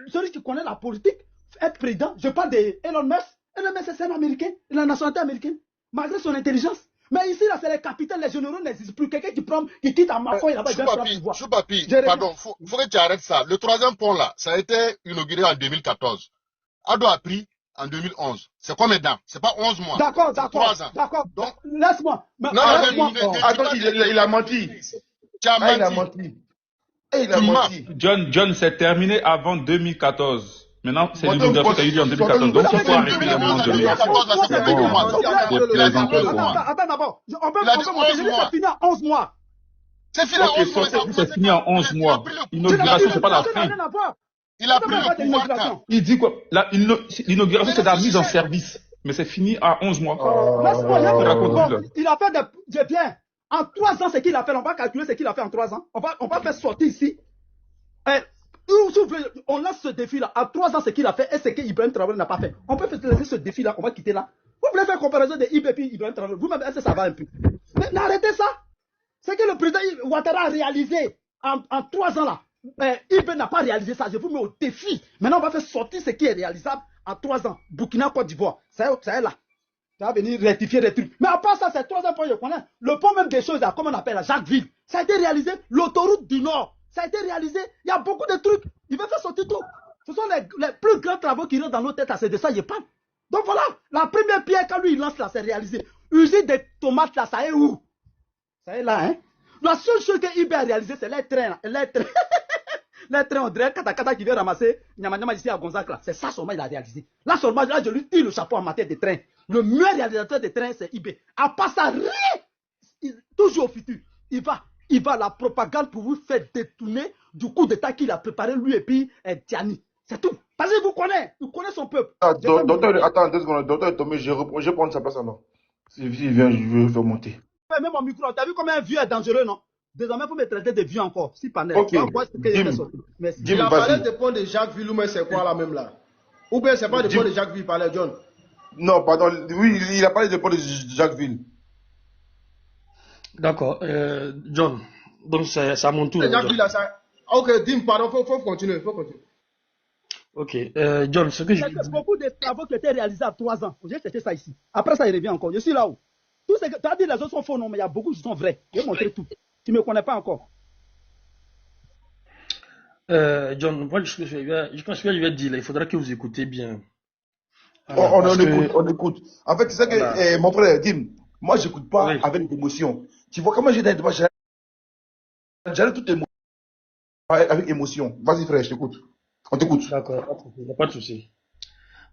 celui qui connaît la politique être président. Je parle d'Elon Musk. Elon Musk, c'est un Américain. Il a la nationalité américaine. Malgré son intelligence. Mais ici, là, c'est les capitaines, les généraux n'existent plus. Quelqu'un qui quitte à Macron, il a pas de pouvoir. Choupapi, pardon, faut que tu arrêtes ça. Le troisième pont, là, ça a été inauguré en 2014. Ado a pris en 2011. C'est quoi maintenant? C'est pas 11 mois. D'accord. Donc, laisse-moi. Attends, il a menti. Tu as menti. Il a menti. John, c'est terminé avant 2014. Maintenant, c'est l'inauguration qui a eu lieu en 2014. Donc, il faut arrêter les moments de Attends d'abord. On peut c'est fini en 11 mois. C'est fini en 11 mois. C'est fini en 11 mois. L'inauguration, c'est pas la fin. Il a pris le pouvoir quand? Il dit quoi? L'inauguration, c'est la mise en service. Mais c'est fini à 11 mois. Il a fait des biens. En 3 ans, c'est qu'il a fait. On va calculer ce qu'il a fait en 3 ans. On va faire sortir ici. On lance ce défi-là. En 3 ans, ce qu'il a fait et ce qu'Ibrahim Traoré n'a pas fait. On peut faire ce défi-là. On va quitter là. Vous voulez faire comparaison de IB et Ibrahim Traoré? Vous-même, est-ce que ça va un peu? Mais arrêtez ça. C'est que le président Ouattara a réalisé en 3 ans là. IB n'a pas réalisé ça. Je vous mets au défi. Maintenant, on va faire sortir ce qui est réalisable en 3 ans. Burkina, Côte d'Ivoire. Ça est là. Ça va venir rectifier des trucs. Mais à part ça, c'est 3 ans pour je connais. Le pont même des choses là, comme on appelle à Jacquesville. Ça a été réalisé. L'autoroute du Nord. Ça a été réalisé. Il y a beaucoup de trucs. Il veut faire sortir tout. Ce sont les plus grands travaux qui rentrent dans nos têtes. C'est de ça, je parle. Donc voilà. La première pierre, quand lui, il lance là, c'est réalisé. Usine de tomates là, ça est où? Ça est là, hein? La seule chose que IB a réalisé, c'est les trains. Les trains, on dirait Kata qui vient ramasser Nyama ici à Gonzac là. C'est ça seulement il a réalisé. Là seulement, là, je lui tire le chapeau en matière de trains. Le meilleur réalisateur des trains, c'est IB. À part ça, rien. Toujours au futur. Il va la propagande pour vous faire détourner du coup d'état qu'il a préparé lui et puis Tiani. C'est tout. Parce qu'il vous connaît. Il connaît son peuple. Docteur, attends 2 secondes. Docteur est tombé. Je vais prendre sa place alors. S'il vient, je vais faire monter. Même mon micro, t'as vu comment un vieux est dangereux, non? Désormais, vous me traitez de vieux encore. Si panel. Ok. Il a parlé de pont de Jacquesville, mais c'est quoi là même là? Ou bien c'est pas de pont de Jacquesville, parlait John? Non, pardon. Oui, il a parlé de pont de Jacquesville. D'accord. John, donc c'est à mon tour. Ok, Dim, pardon, faut continuer. Ok, John, ce que je... Il y a beaucoup de travaux qui étaient réalisés à 3 ans. J'ai cherché ça ici. Après ça, il revient encore. Je suis là-haut. Tout ce que tu as dit, les autres sont faux, non, mais il y a beaucoup qui sont vrais. Je vais montrer tout. Tu ne me connais pas encore. John, moi, quand je vais dire, là, il faudra que vous écoutez bien. On, Voilà, on, parce on écoute, que, on écoute. En fait, tu sais que, voilà, mon frère, Dim, moi, j'écoute pas oui, avec émotion. Tu vois, comment j'étais, moi, j'allais tout émotion, avec émotion. Vas-y, frère, je t'écoute. On t'écoute. d'accord, il n'y a pas de souci.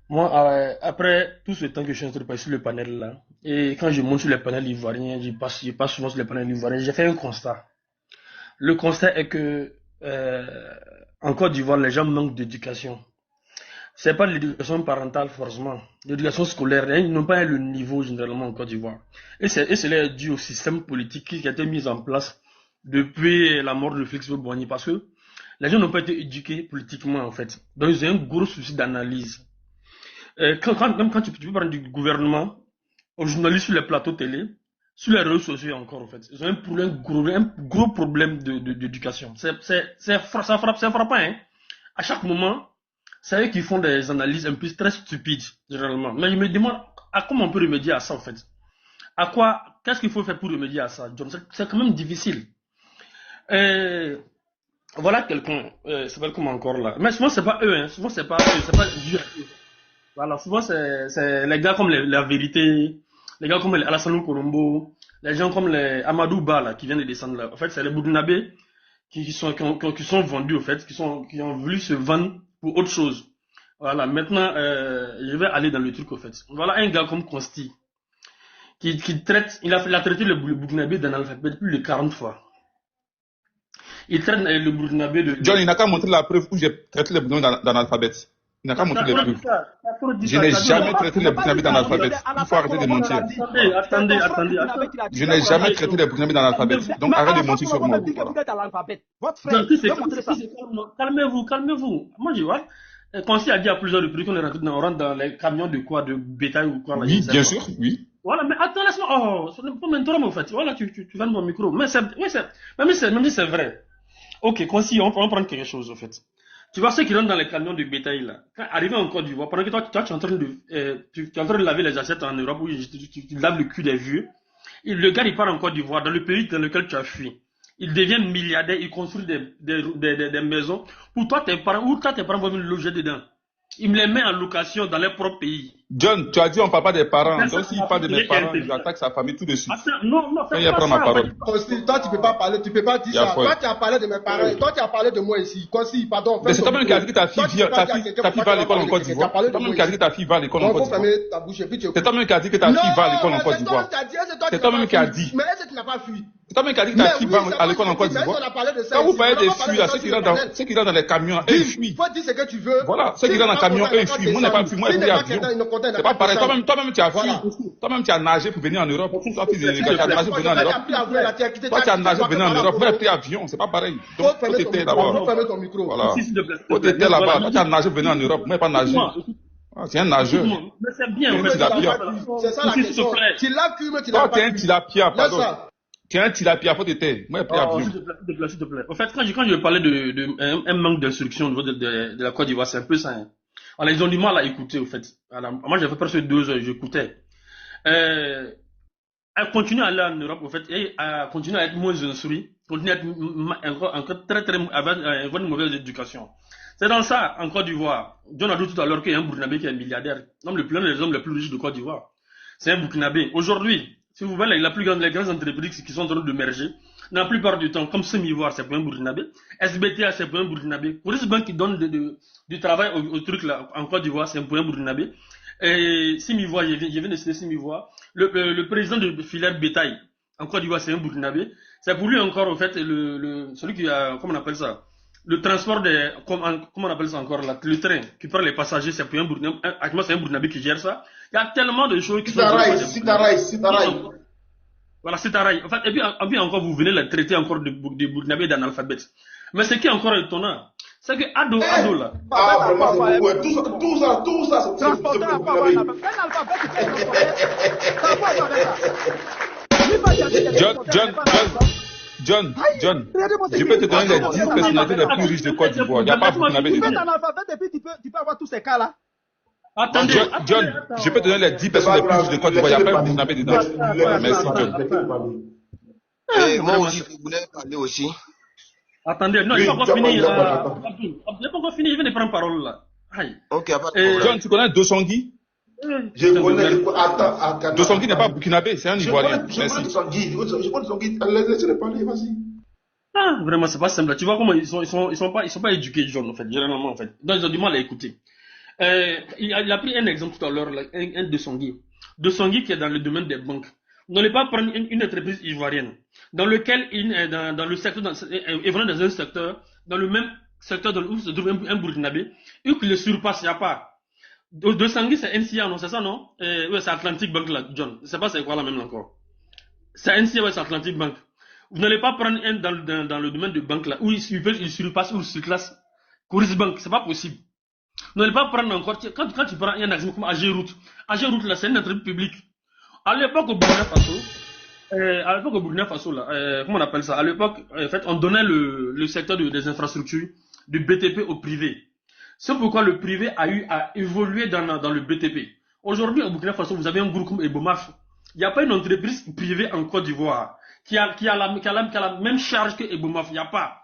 Moi, après tout ce temps que je suis en train de passer sur le panel là, et quand je monte sur les panels ivoiriens, je passe souvent sur les panels ivoiriens, j'ai fait un constat. Le constat est que en Côte d'Ivoire, les gens manquent d'éducation. C'est pas l'éducation parentale forcément, l'éducation scolaire, ils n'ont pas le niveau généralement en Côte d'Ivoire. Et cela est dû au système politique qui a été mis en place depuis la mort de Félix Houphouët-Boigny, parce que les gens n'ont pas été éduqués politiquement en fait. Donc ils ont un gros souci d'analyse. Même quand tu peux parler du gouvernement, aux journalistes sur les plateaux télé, sur les réseaux sociaux encore en fait, ils ont un gros problème d'éducation. C'est frappant, hein. À chaque moment, c'est eux qui font des analyses un peu très stupides, généralement. Mais je me demande à comment on peut remédier à ça, en fait. Qu'est-ce qu'il faut faire pour remédier à ça, John? C'est quand même difficile. Voilà quelqu'un, c'est comme encore là. Mais souvent, c'est pas eux, hein. Souvent, c'est pas eux, c'est pas dû à eux. Voilà, souvent, c'est les gars comme La Vérité, les gars comme Alassane Colombo, les gens comme les Amadou Ba, là, qui viennent de descendre là. En fait, c'est les Burkinabés qui sont vendus, au fait, qui ont voulu se vendre pour autre chose. Voilà, maintenant, je vais aller dans le truc, au fait. Voilà un gars comme Consti, qui traite, il a traité le Burkinabé d'analphabète plus de 40 fois. Il traite le Burkinabé de... John, il n'a qu'à montrer la preuve où j'ai traité le Burkinabé d'analphabète. Il n'a qu'à montrer les preuves. Je n'ai jamais traité les Burkinabés d'analphabète. Il faut arrêter de mentir. Attendez. Je n'ai jamais traité les Burkinabés d'analphabète. Donc arrête de mentir sur moi. Votre frère, calmez-vous. Moi, je vois. Consi a dit à plusieurs reprises qu'on rentre dans les camions de quoi, de bétail ou quoi. Là, Oui, bien sûr, oui. Voilà, mais attends, laisse-moi. Oh, ce n'est pas maintenant, en fait. Voilà, tu vas de mon micro. Mais même si c'est vrai. Ok, Consi, on prend quelque chose, en fait. Tu vois ceux qui rentrent dans les camions de bétail, là. Quand arrivé en Côte d'Ivoire, pendant que toi, tu es en train de laver les assiettes en Europe, où tu laves le cul des vieux. Et le gars, il part en Côte d'Ivoire, dans le pays dans lequel tu as fui. Il devient milliardaire, il construit des maisons pour toi, tes parents, ou toi, tes parents vont venir loger dedans. Il me les met en location dans leur propre pays. John, tu as dit on ne parle pas des parents. Donc s'il parle de mes parents, je attaque sa famille tout de suite. Attends, non, Quand il prend ma parole. Consti, toi, tu peux pas parler, tu peux pas dire ça. Toi, tu as parlé de mes parents, toi, tu as parlé de moi ici. Consti, pardon. Mais c'est toi-même qui as dit que ta fille va à l'école en Côte d'Ivoire. C'est toi-même qui as dit que ta fille va à l'école en Côte d'Ivoire. C'est toi-même qui as dit que ta fille va à l'école en Côte d'Ivoire. C'est toi-même qui as dit. Mais est-ce que tu n'as pas fui? C'est toi-même qui as dit que ta fille va à l'école en Côte d'Ivoire. Quand vous parlez des fuis, ceux qui rentrent dans les camions, eux, ils fuient. Faut dire ce que tu veux. Voilà, ceux qui rentrent dans les camions, eux, ils fuient. Moi, je n'ai pas fui. Moi, j'ai pris avion. C'est pas pareil. Toi-même, tu as fui. Toi-même, tu as nagé pour venir en Europe. Toi, tu as nagé pour venir en Europe. Toi, tu as nagé pour venir en Europe. Moi, j'ai pris avion. C'est pas pareil. Donc, faut t'éteindre d'abord. Voilà. Faut t'éteindre là-bas. Toi, tu as nagé pour venir en Europe. Moi, je n'ai pas nagé. C'est un nageur. Mais c'est bien. C'est ça la question. Tu l'as cru, mais tu l'as pas. Toi, tu es un tilapia, pardon. Tu es un tilapia, faut t'éteindre. Moi, j'ai pris avion. S'il te plaît. En fait, quand je parlais un manque d'instruction au niveau de la Côte d'Ivoire, c'est un peu ça. Hein. Alors, ils ont du mal à écouter, au fait. Alors, moi, j'ai fait presque 2 heures, j'écoutais. Elle continue à aller en Europe, au fait, et à continuer à être moins instruit, continuer à être encore très, avoir une mauvaise éducation. C'est dans ça, en Côte d'Ivoire. John a dit tout à l'heure qu'il y a un Burkinabé qui est milliardaire. L'un des hommes les plus riches de Côte d'Ivoire. C'est un Burkinabé. Aujourd'hui, si vous voyez les grandes entreprises qui sont en train de merger, la plupart du temps, comme Semi-Ivoire, c'est pour un Burkinabé. SBTA, c'est pour un Burkinabé. Coris Bank qui donne du travail au truc là, en Côte d'Ivoire, c'est pour un Burkinabé. Et Semi-Ivoire, je viens de citer Semi-Ivoire. Le président de filière bétail, en Côte d'Ivoire, c'est un Burkinabé. C'est pour lui encore, au fait, celui qui a, comment on appelle ça? Le transport comment on appelle ça encore là, le train qui prend les passagers, c'est pour un Burkinabé. Actuellement, c'est un Burkinabé qui gère ça. Il y a tellement de choses qui sont... Sitaraï. Voilà, Sitaraï. En fait, et puis encore, vous venez la traiter encore de Burkinabé d'analphabète. Mais ce qui est encore étonnant, c'est que Ado là. Ah, vraiment, tout ça, c'est transporter à quoi un John, je peux te donner les 10 personnalités les plus riches de Côte d'Ivoire. Il n'y a pas Burkinabé dedans. Tu peux analphabète et puis tu peux avoir tous ces cas-là. Attendez, John, je peux te donner les 10 personnes les plus riches de Côte d'Ivoire. Il n'y a pas Burkinabé dedans. Merci, John. Moi aussi, je voulais parler aussi. Attendez, non, Oui, il n'a pas encore fini. attends. Il n'a pas encore fini, il vient de prendre parole là. Aïe. Ok, pas de Et- problème. John, tu connais Dosangui? Je connais, attends. Dosangui n'est pas burkinabé, c'est un Ivoirien. Je connais Merci. son guide, je connais son guide. Laissez-le parler, vas-y. Ah, vraiment, c'est pas simple. Tu vois comment ils sont pas éduqués, John, en fait, généralement, en fait. Donc, ils ont du mal à écouter. Il a pris un exemple tout à l'heure, là, un de Sangui. De Sangui qui est dans le domaine des banques. Vous n'allez pas prendre une entreprise ivoirienne dans lequel, dans le secteur, évoluant dans un secteur, dans le même secteur où se trouve un Burkinabé, et qui le surpasse, il n'y a pas. De Sangui, c'est NCA, non? C'est ça, non? Ouais, c'est Atlantic Bank, là, John. Je sais pas c'est quoi, là, même, encore. C'est NCA, ouais, c'est Atlantic Bank. Vous n'allez pas prendre un dans le domaine de banque, là, où il surpasse ou il surclasse Coris Bank. C'est pas possible. Vous n'allez pas prendre encore, quand tu prends un exemple comme AG-Route. AG-Route, là, c'est une entreprise publique. À l'époque, au Burkina Faso, là, comment on appelle ça? À l'époque, en fait, on donnait le secteur des infrastructures, du BTP au privé. C'est pourquoi le privé a eu à évoluer dans le BTP. Aujourd'hui, au Burkina Faso, vous avez un groupe comme Ebomaf. Il n'y a pas une entreprise privée en Côte d'Ivoire qui a la même charge que Ebomaf. Il n'y a pas.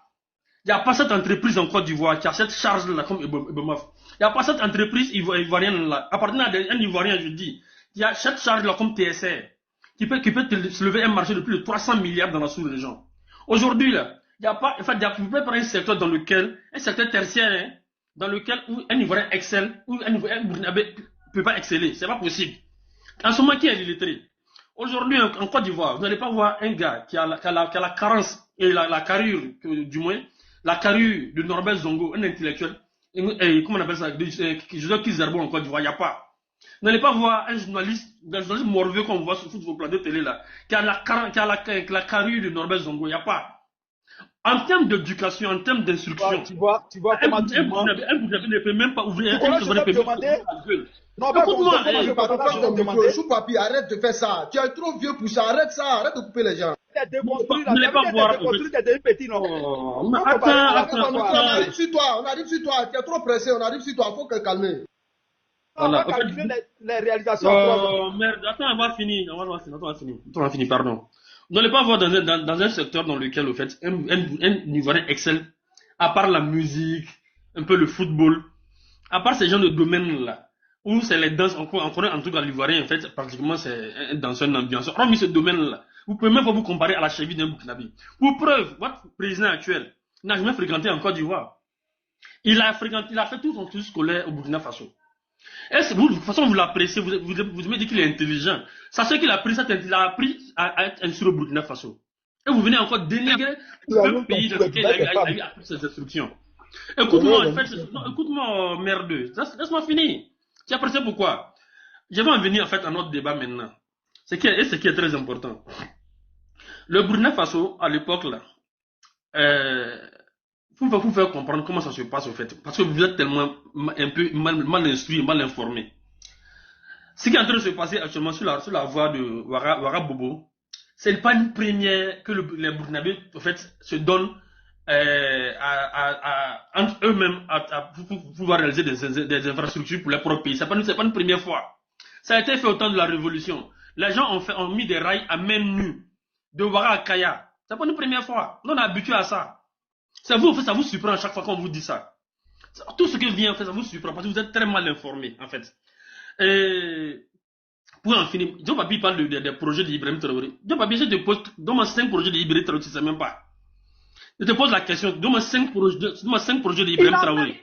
Il n'y a pas cette entreprise en Côte d'Ivoire qui a cette charge-là comme Ebomaf. Il n'y a pas cette entreprise ivoirienne là, appartenant à un Ivoirien, je dis, qui a cette charge-là comme TSR, qui peut se lever un marché de plus de 300 milliards dans la sous-région. Aujourd'hui, là, il n'y a pas, en fait, vous pouvez prendre un secteur dans lequel, un secteur tertiaire, hein, dans lequel un Ivoirien excelle, ou un Burkinabé ne peut pas exceller. C'est pas possible. En ce moment, qui est illettré? Aujourd'hui, en Côte d'Ivoire, vous n'allez pas voir un gars qui a la carence et la carrure, du moins, la carrure de Norbert Zongo, un intellectuel, comment on appelle ça, Joseph Kizerbo en Côte d'Ivoire, il n'y a pas. Vous n'allez pas voir un journaliste morveux qu'on voit sur vos plateaux de télé là, qui a la carrure de Norbert Zongo, il n'y a pas. En termes d'éducation, en termes d'instruction, Tu vois comment tu mens. un Burkinabé ne peut même pas ouvrir Pourquoi un je peux te demander? Non, Écoute-moi, Choupapi, arrête de faire ça. Tu es trop vieux pour ça. Arrête ça. Arrête de couper les gens. Tu as déconstruit Vous n'allez pas voir. des petits, non? Mais attends. On arrive sur toi. Tu es trop pressé. On arrive sur toi. Il faut te calmer. On va calculer les réalisations en 3 ans. Merde, attends, on va finir, pardon. Vous n'allez pas voir dans un secteur dans lequel, au fait, un Ivoirien excelle, à part la musique, un peu le football, à part ces genres de domaines-là, où c'est les danses, on connaît en tout cas l'Ivoirien, en fait, pratiquement c'est un danseur, un ambianceur. Hormis ce domaine-là, vous pouvez même pas vous comparer à la cheville d'un Burkinabé. Pour preuve, votre président actuel n'a jamais fréquenté en Côte d'Ivoire. Il a fait tout son cursus scolaire au Burkina Faso. De toute façon, vous l'appréciez, vous me dites qu'il est intelligent. Sachez qu'il a appris à être instruit au Burkina Faso. Et vous venez encore dénigrer le pays dans lequel il a appris ses instructions. Écoute-moi, en fait, écoute-moi, merdeux. Laisse-moi finir. Tu apprécies pourquoi? Je vais en venir en fait à notre débat maintenant. Ce qui est très important. Le Burkina Faso, à l'époque, là, vous faire comprendre comment ça se passe au fait. Parce que vous êtes tellement un peu mal instruit, mal informé. Ce qui est en train de se passer actuellement sur la voie de Ouaga Bobo, c'est pas une première que les Burkinabés, en fait, se donnent entre eux-mêmes pour pouvoir réaliser des infrastructures pour leur propre pays. C'est pas une première fois. Ça a été fait au temps de la Révolution. Les gens ont mis des rails à main nue de Ouaga à Kaya. C'est pas une première fois. On est habitué à ça. Ça vous surprend à chaque fois qu'on vous dit ça. Tout ce qui vient, en fait, ça vous surprend parce que vous êtes très mal informé, en fait. Pour en finir, John Papi parle des projets d'Ibrahim Traoré. John Papi, je te pose, donne-moi 5 projets d'Ibrahim Traoré, tu ne sais même pas. Je te pose la question, donne-moi 5 projets d'Ibrahim Traoré.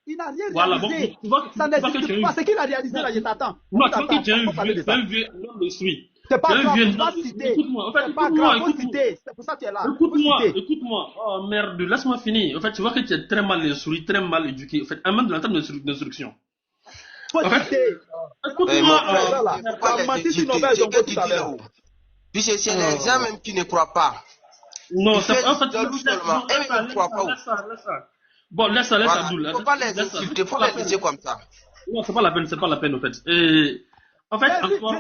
Il n'a rien voilà, réalisé. Bon, tu vois Ça n'existe pas. C'est qu'il a réalisé là, je t'attends. Non, tu vois que tu es un vieux, non, le suis. C'est pas grave, tu vas citer. Écoute-moi, en fait, c'est pas grave, faut citer. C'est pour ça que tu es là. Écoute-moi. Oh merde, laisse-moi finir. En fait, tu vois que tu es très mal instruit, très mal éduqué. En fait, en même de l'entame d'instruction. Faut citer. Écoute-moi. Puis c'est les gens même qui ne croient pas. Non, c'est en fait, ne croient pas. Bon, laisse ça, Il ne faut pas les insulter, il faut les laisser comme ça. Non, c'est pas la peine, en fait. En fait,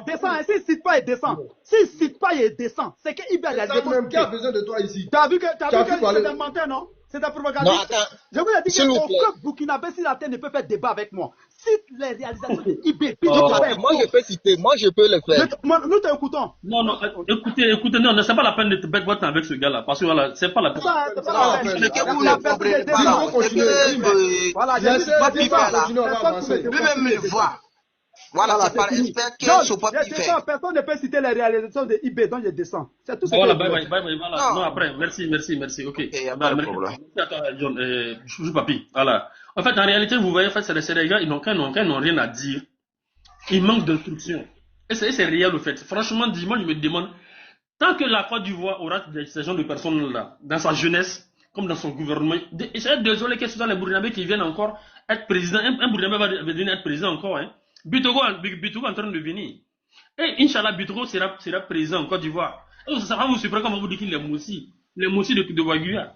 descend, s'il cite pas, il descend. S'il cite pas, il descend. C'est qu'il va réaliser. Qui a besoin de toi ici? T'as vu que c'est un menteur, non? C'est ta propagande. Non, attends. Je vous ai dit S'il vous plaît. qu'aucun Burkinabé sur la terre ne peut faire débat avec moi. Cite les réalisations de IB. Moi, je peux citer. Moi, je peux le faire. Nous t'écoutons. Non, non, écoutez, non, c'est pas la peine de te battre votre temps avec ce gars-là, parce que voilà, c'est pas la peine. C'est pas la peine. Mais que vous ne comprenez pas là. Voilà, Laissez pas les débat. débats continuer, on va avancer. Lui-même me voit. Voilà, c'est par espère que Donc, ce soit je plus fait. descends, personne ne peut citer les réalisations de IB, donc je descends. C'est tout ce Voilà, que bye je bye, dis. bye bye, voilà. Non. Non, après, merci, ok. y a pas de problème. Merci à toi, John, Chouchou Papi, voilà. En fait, en réalité, vous voyez, en fait, c'est des gars, quand ils n'ont rien à dire, ils manquent d'instruction. Et c'est réel, au fait. Franchement, dis-moi, je me demande, tant que la Côte d'Ivoire aura ces genre de personnes-là, dans sa jeunesse, comme dans son gouvernement, je suis désolé que ce soit les Burkinabés qui viennent encore être président, un Burkinabé va venir être président encore, hein. Bitogo en train de venir. Et Inch'Allah, Bitogo sera président en Côte d'Ivoire. Et ça va vous surprendre quand on vous dit qu'il est moussi. Les moussis de Ouaguia.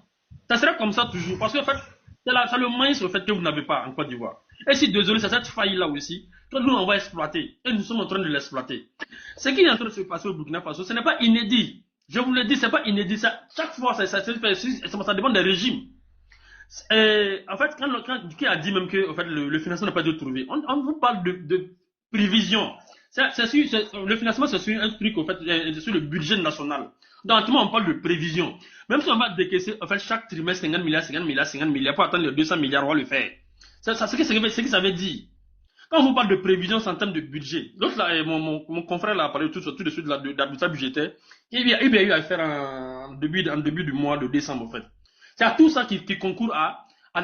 Ça sera comme ça toujours. Parce qu'en fait, c'est le maïs au fait que vous n'avez pas en Côte d'Ivoire. Et si désolé, c'est cette faille-là aussi que nous on va exploiter. Et nous sommes en train de l'exploiter. Ce qui est en train de se passer au Burkina Faso, ce n'est pas inédit. Je vous le dis, c'est pas inédit. Chaque fois, ça dépend des régimes. En fait, qui a dit même que en fait, le financement n'a pas été trouvé, on vous parle de prévision. Le financement, c'est sur un truc, en fait, sur le budget national. Donc, on parle de prévision. Même si on va décaisser, en fait, chaque trimestre, 50 milliards, pour atteindre les 200 milliards, on va le faire. C'est ce que ça veut dire. Quand on vous parle de prévision, c'est en termes de budget. L'autre, là, mon confrère l'a parlé tout de suite de budgétaire. Il y a eu à faire en début du mois de décembre, en fait. C'est tout ça qui concourt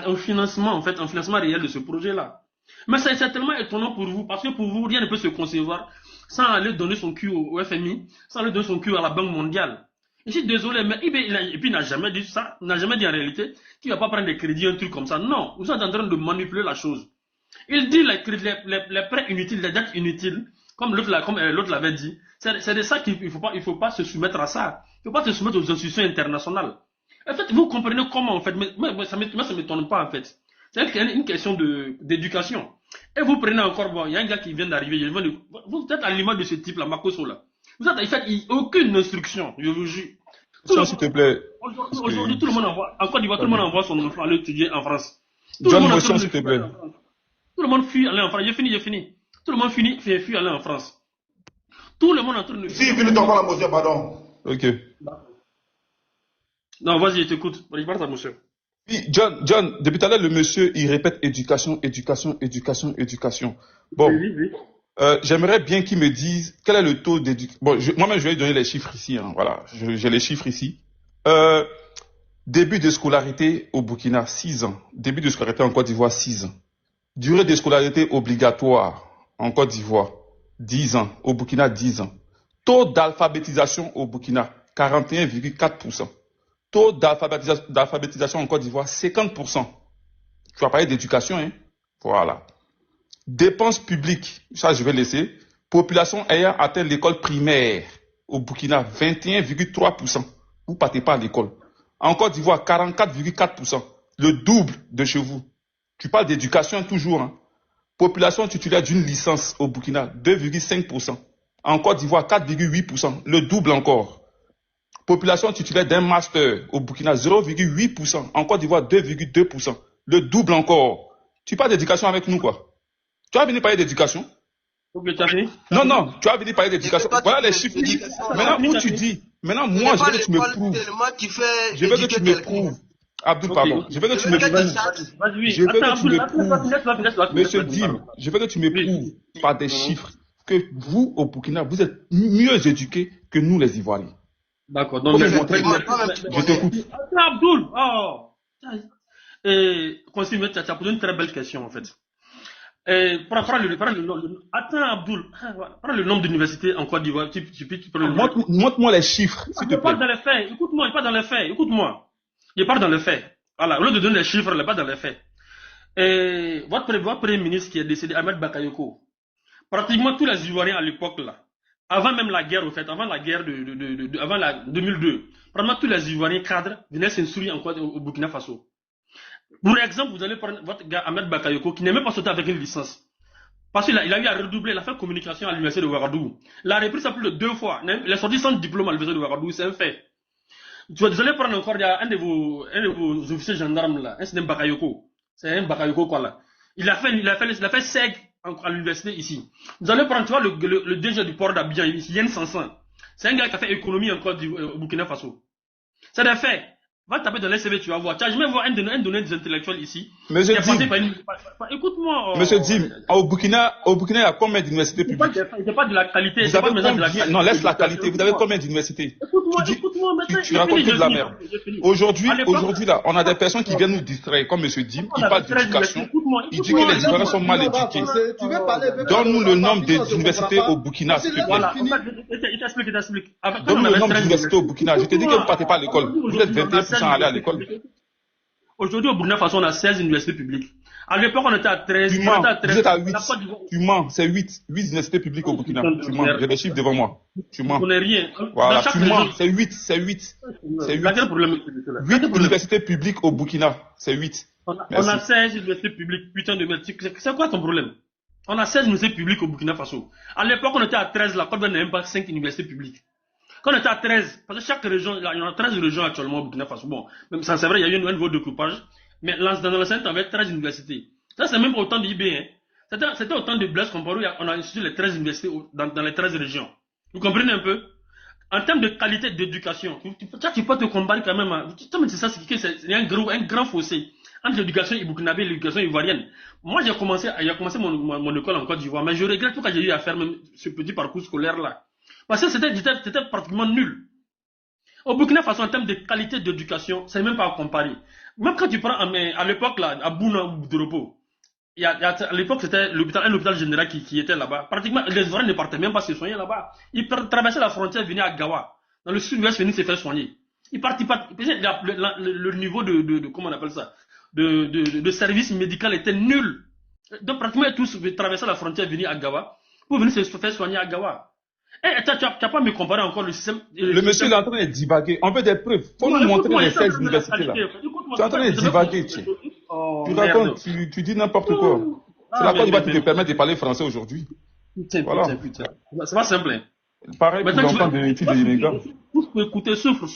au financement, en fait, un financement réel de ce projet-là. Mais c'est tellement étonnant pour vous, parce que pour vous, rien ne peut se concevoir sans aller donner son cul au FMI, sans aller donner son cul à la Banque mondiale. Je suis désolé, mais il n'a jamais dit ça, il n'a jamais dit en réalité qu'il ne va pas prendre des crédits, un truc comme ça. Non, vous êtes en train de manipuler la chose. Il dit les prêts inutiles, les dettes inutiles, comme l'autre l'avait dit. C'est de ça qu'il ne faut pas se soumettre à ça. Il ne faut pas se soumettre aux institutions internationales. En fait, vous comprenez comment, en fait, mais ça ne m'étonne pas, en fait. C'est une question d'éducation. Et vous prenez encore, bon, il y a un gars qui vient d'arriver, vous êtes à l'image de ce type-là, Makoso, là. Vous êtes, en fait, aucune instruction, je vous jure. S'il te plaît. Aujourd'hui, tout le monde envoie, encore tout le monde envoie son enfant aller étudier en France. John Motion, s'il te plaît. Tout le monde fuit aller en France. J'ai fini. Tout le monde fuit aller en France. Tout le monde est en train de... Si, finis ton la motion, pardon. Ok. Non, vas-y, je t'écoute. Je parle à monsieur. Oui, John, depuis tout à l'heure, le monsieur, il répète éducation. Bon. Oui. J'aimerais bien qu'il me dise quel est le taux d'éducation. Bon, moi-même, je vais lui donner les chiffres ici. Hein, voilà, j'ai les chiffres ici. Début de scolarité au Burkina, 6 ans. Début de scolarité en Côte d'Ivoire, 6 ans. Durée de scolarité obligatoire en Côte d'Ivoire, 10 ans. Au Burkina, 10 ans. Taux d'alphabétisation au Burkina, 41,4%. Taux d'alphabétisation en Côte d'Ivoire, 50%. Tu vas parler d'éducation, hein? Voilà. Dépenses publiques, ça je vais laisser. Population ayant atteint l'école primaire au Burkina, 21,3%. Vous ne partez pas à l'école. En Côte d'Ivoire, 44,4%. Le double de chez vous. Tu parles d'éducation toujours. Hein. Population titulaire d'une licence au Burkina, 2,5%. En Côte d'Ivoire, 4,8%. Le double encore. Population titulaire d'un master au Burkina, 0,8%. En Côte d'Ivoire, 2,2%. Le double encore. Tu parles d'éducation avec nous, quoi. Tu vas venir parler d'éducation? Non, tu vas venir parler d'éducation. Voilà les chiffres. Maintenant, où tu dis, maintenant, moi, je veux que tu me prouves. Je veux que tu me prouves. Abdou, pardon. Je veux que tu me prouves. Je veux que tu me prouves. Monsieur Dim, je veux que tu me prouves par des chiffres que vous, au Burkina, vous êtes mieux éduqués que nous, les Ivoiriens. D'accord. Donc, je t'écoute. Abdoul, continue, tu as posé une très belle question, en fait. Prends le nombre d'universités en Côte d'Ivoire. Montre-moi les chiffres, s'il te plaît. Je parle dans les faits. Écoute-moi, je parle dans les faits. Écoute-moi. Je parle dans les faits. Voilà, au lieu de donner les chiffres, je parle dans les faits. Votre premier ministre qui est décédé, Ahmed Bakayoko, pratiquement tous les Ivoiriens à l'époque, là, avant même la guerre, au fait, avant la guerre avant la 2002, pratiquement tous les Ivoiriens cadres venaient s'instruire au Burkina Faso. Pour exemple, vous allez prendre votre gars Ahmed Bakayoko qui n'est même pas sauté avec une licence. Parce qu'il a eu à redoubler, il a fait communication à l'université de Ouagadougou. Il a repris ça plus de 2 fois. Il est sorti sans diplôme à l'université de Ouagadougou, c'est un fait. Vous allez prendre encore, il y a un de vos officiers gendarmes là, c'est un Bakayoko. C'est un Bakayoko quoi là. Il a fait SEG à l'université ici. Vous allez prendre, tu vois, le DG du port d'Abidjan, Yen Sansan. C'est un gars qui a fait économie encore au Burkina Faso. C'est des faits. Va taper dans les CV, tu vas voir. Tu vas jamais voir un donné des intellectuels ici. Monsieur Dim. Écoute-moi. Monsieur Dim, au Burkina, il y a combien d'universités publiques? C'est pas de la qualité. Vous avez combien? Non, laisse la qualité. Vous avez combien d'universités? Écoute-moi, tu racontes que de la merde. Aujourd'hui, là, on a des personnes qui viennent nous distraire, comme Monsieur Dim, qui parle d'éducation. Il dit que les Ivoiriens sont mal éduqués. Donne-nous le nombre d'universités au Burkina, s'il te plaît. Il t'explique. Donne-nous le nombre d'universités au Burkina. Je te dis que vous ne partez pas à l'école. Vous êtes 21% à aller à l'école. Aujourd'hui, au Burkina Faso, on a 16 universités publiques. À l'époque, on était à 13. Tu mens. Vous êtes à 8. Tu mens. C'est 8. 8 universités publiques au Burkina. Tu mens. J'ai des chiffres devant moi. Tu mens. On n'est rien. Voilà, tu mens. C'est 8. C'est 8. C'est 8. 8 universités publiques au Burkina. C'est 8. On a 16 universités publiques. Putain de merde. C'est quoi ton problème? On a 16 universités publiques au Burkina Faso. À l'époque, on était à 13. La Côte d'Ivoire n'a même pas 5 universités publiques. Quand on était à 13, parce que chaque région, il y en a 13 régions actuellement au Burkina Faso. Bon, même ça, c'est vrai, il y a eu un nouveau découpage. Mais dans l'ancien temps, on avait 13 universités. Ça, c'est même autant d'IB. Hein. C'était autant de Blaise Compaoré. On a institué les 13 universités dans les 13 régions. Vous comprenez un peu? En termes de qualité d'éducation, tu peux te comparer quand même. C'est ça, c'est un grand fossé entre l'éducation burkinabé et l'éducation ivoirienne. Moi, j'ai commencé mon école en Côte d'Ivoire, mais je regrette pourquoi j'ai eu à faire même ce petit parcours scolaire-là. Parce que c'était pratiquement nul. Au Burkina Faso, en termes de qualité d'éducation, c'est même pas à comparer. Même quand tu prends à l'époque, là, à Bouna ou Boudoropo, à l'époque, c'était un hôpital général qui était là-bas. Pratiquement, les Ivoiriens ne partaient même pas se soigner là-bas. Ils traversaient la frontière, venaient à Gawa. Dans le sud-ouest, venaient se faire soigner. Ils partaient pas. Le niveau comment on appelle ça, de service médical était nul. Donc, pratiquement, tous traversaient la frontière, venaient à Gawa, pour venir se faire soigner à Gawa. Tu n'as pas me comparer encore le système. Le monsieur est en train de divaguer. On veut des preuves. Faut nous montrer les 16 universités là. Tu es en train de divaguer. Tu racontes, tu dis n'importe quoi. C'est la Côte d'Ivoire qui te permet de parler français aujourd'hui. Voilà. C'est pas simple. Hein. Pareil pour l'enfant de l'étude de l'immigrant. Écoutez, souffre.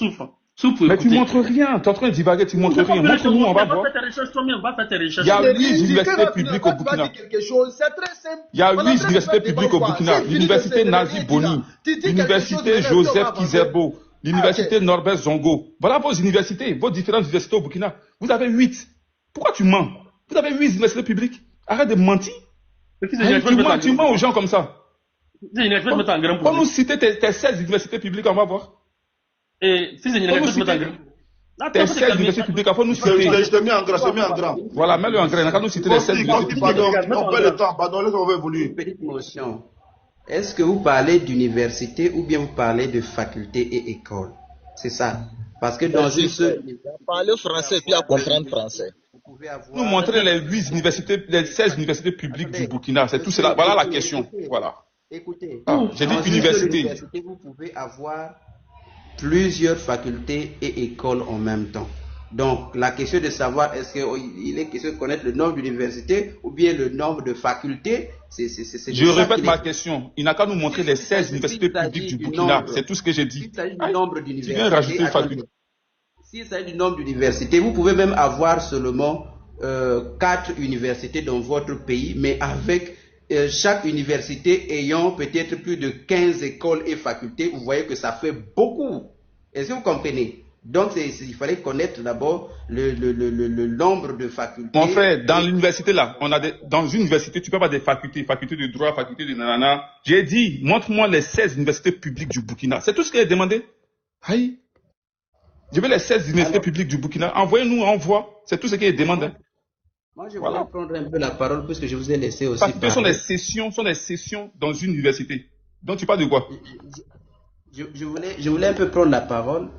Mais tu montres rien. Tu es en train de divaguer, tu montres rien. Montre-nous, on va voir. Il y a 8 universités publiques au Burkina. Il y a 8 universités publiques au Burkina. L'université Nazi Boni, l'université Joseph Kizerbo, l'université Norbert Zongo. Voilà vos universités, vos différentes universités au Burkina. Vous avez 8. Pourquoi tu mens? Vous avez 8 universités publiques. Arrête de mentir. Tu mens aux gens comme ça. Pour nous citer tes 16 universités publiques, on va voir. Et si c'est une tes 16 universités publiques, il faut nous citer. Je t'ai mis en gras, Voilà, mets-le en gras. On va nous citer les 16 universités publiques. On perd le temps, pardon, laisse-moi évoluer. Petite motion. Est-ce que vous parlez d'université ou bien vous parlez de faculté et école? C'est ça. Parce que dans une seule. Parler français puis à comprendre français. Nous montrer les 8 universités, les 16 universités publiques du Burkina. C'est tout cela. Voilà la question. Voilà. Écoutez. J'ai dit université. Vous pouvez avoir plusieurs facultés et écoles en même temps. Donc, la question de savoir est-ce qu'il est question de connaître le nombre d'universités ou bien le nombre de facultés, je répète ma question. Il n'a qu'à nous montrer les 16 universités publiques du Burkina. C'est tout ce que j'ai dit. S'il s'agit du nombre d'universités, tu viens rajouter une faculté. S'il s'agit du nombre d'universités, vous pouvez même avoir seulement 4 universités dans votre pays, mais avec chaque université ayant peut-être plus de 15 écoles et facultés, vous voyez que ça fait beaucoup. Est-ce que vous comprenez? Donc, il fallait connaître d'abord le nombre de facultés. Mon frère, dans l'université là, dans une université, tu peux avoir des facultés de droit, faculté de nanana. J'ai dit, montre-moi les 16 universités publiques du Burkina. C'est tout ce qu'il a demandé. Aïe. Je veux les 16 universités publiques du Burkina. Envoyez-nous, on voit. C'est tout ce qu'il demande. Hein. Moi, je voulais prendre un peu la parole puisque je vous ai laissé aussi. Parce que ce sont des sessions dans une université. Donc, tu parles de quoi? Je voulais un peu prendre la parole.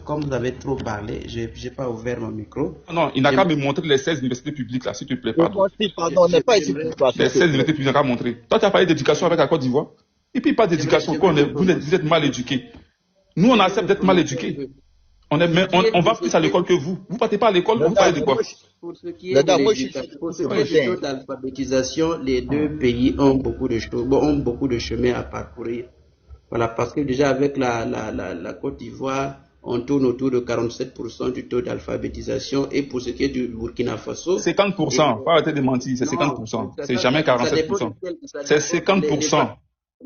Comme vous avez trop parlé, je n'ai pas ouvert mon micro. Non, il n'a qu'à me montrer les 16 universités publiques là, s'il te plaît. Pardon, on n'est pas ici pour toi. Les 16 universités publiques, il n'a qu'à montrer. Toi, tu as parlé d'éducation avec la Côte d'Ivoire. Et puis, pas d'éducation. Vous êtes mal éduqués. Nous, on accepte d'être mal éduqués. On va plus à l'école que vous. Vous ne partez pas à l'école, vous parlez de quoi? Pour ce qui est de l'alphabétisation, les deux pays ont beaucoup de choses, ont beaucoup de chemin à parcourir. Voilà, parce que déjà avec la Côte d'Ivoire, on tourne autour de 47% du taux d'alphabétisation. Et pour ce qui est du Burkina Faso... 50%, pas arrêter de mentir, c'est 50%. C'est jamais 47%. C'est 50%.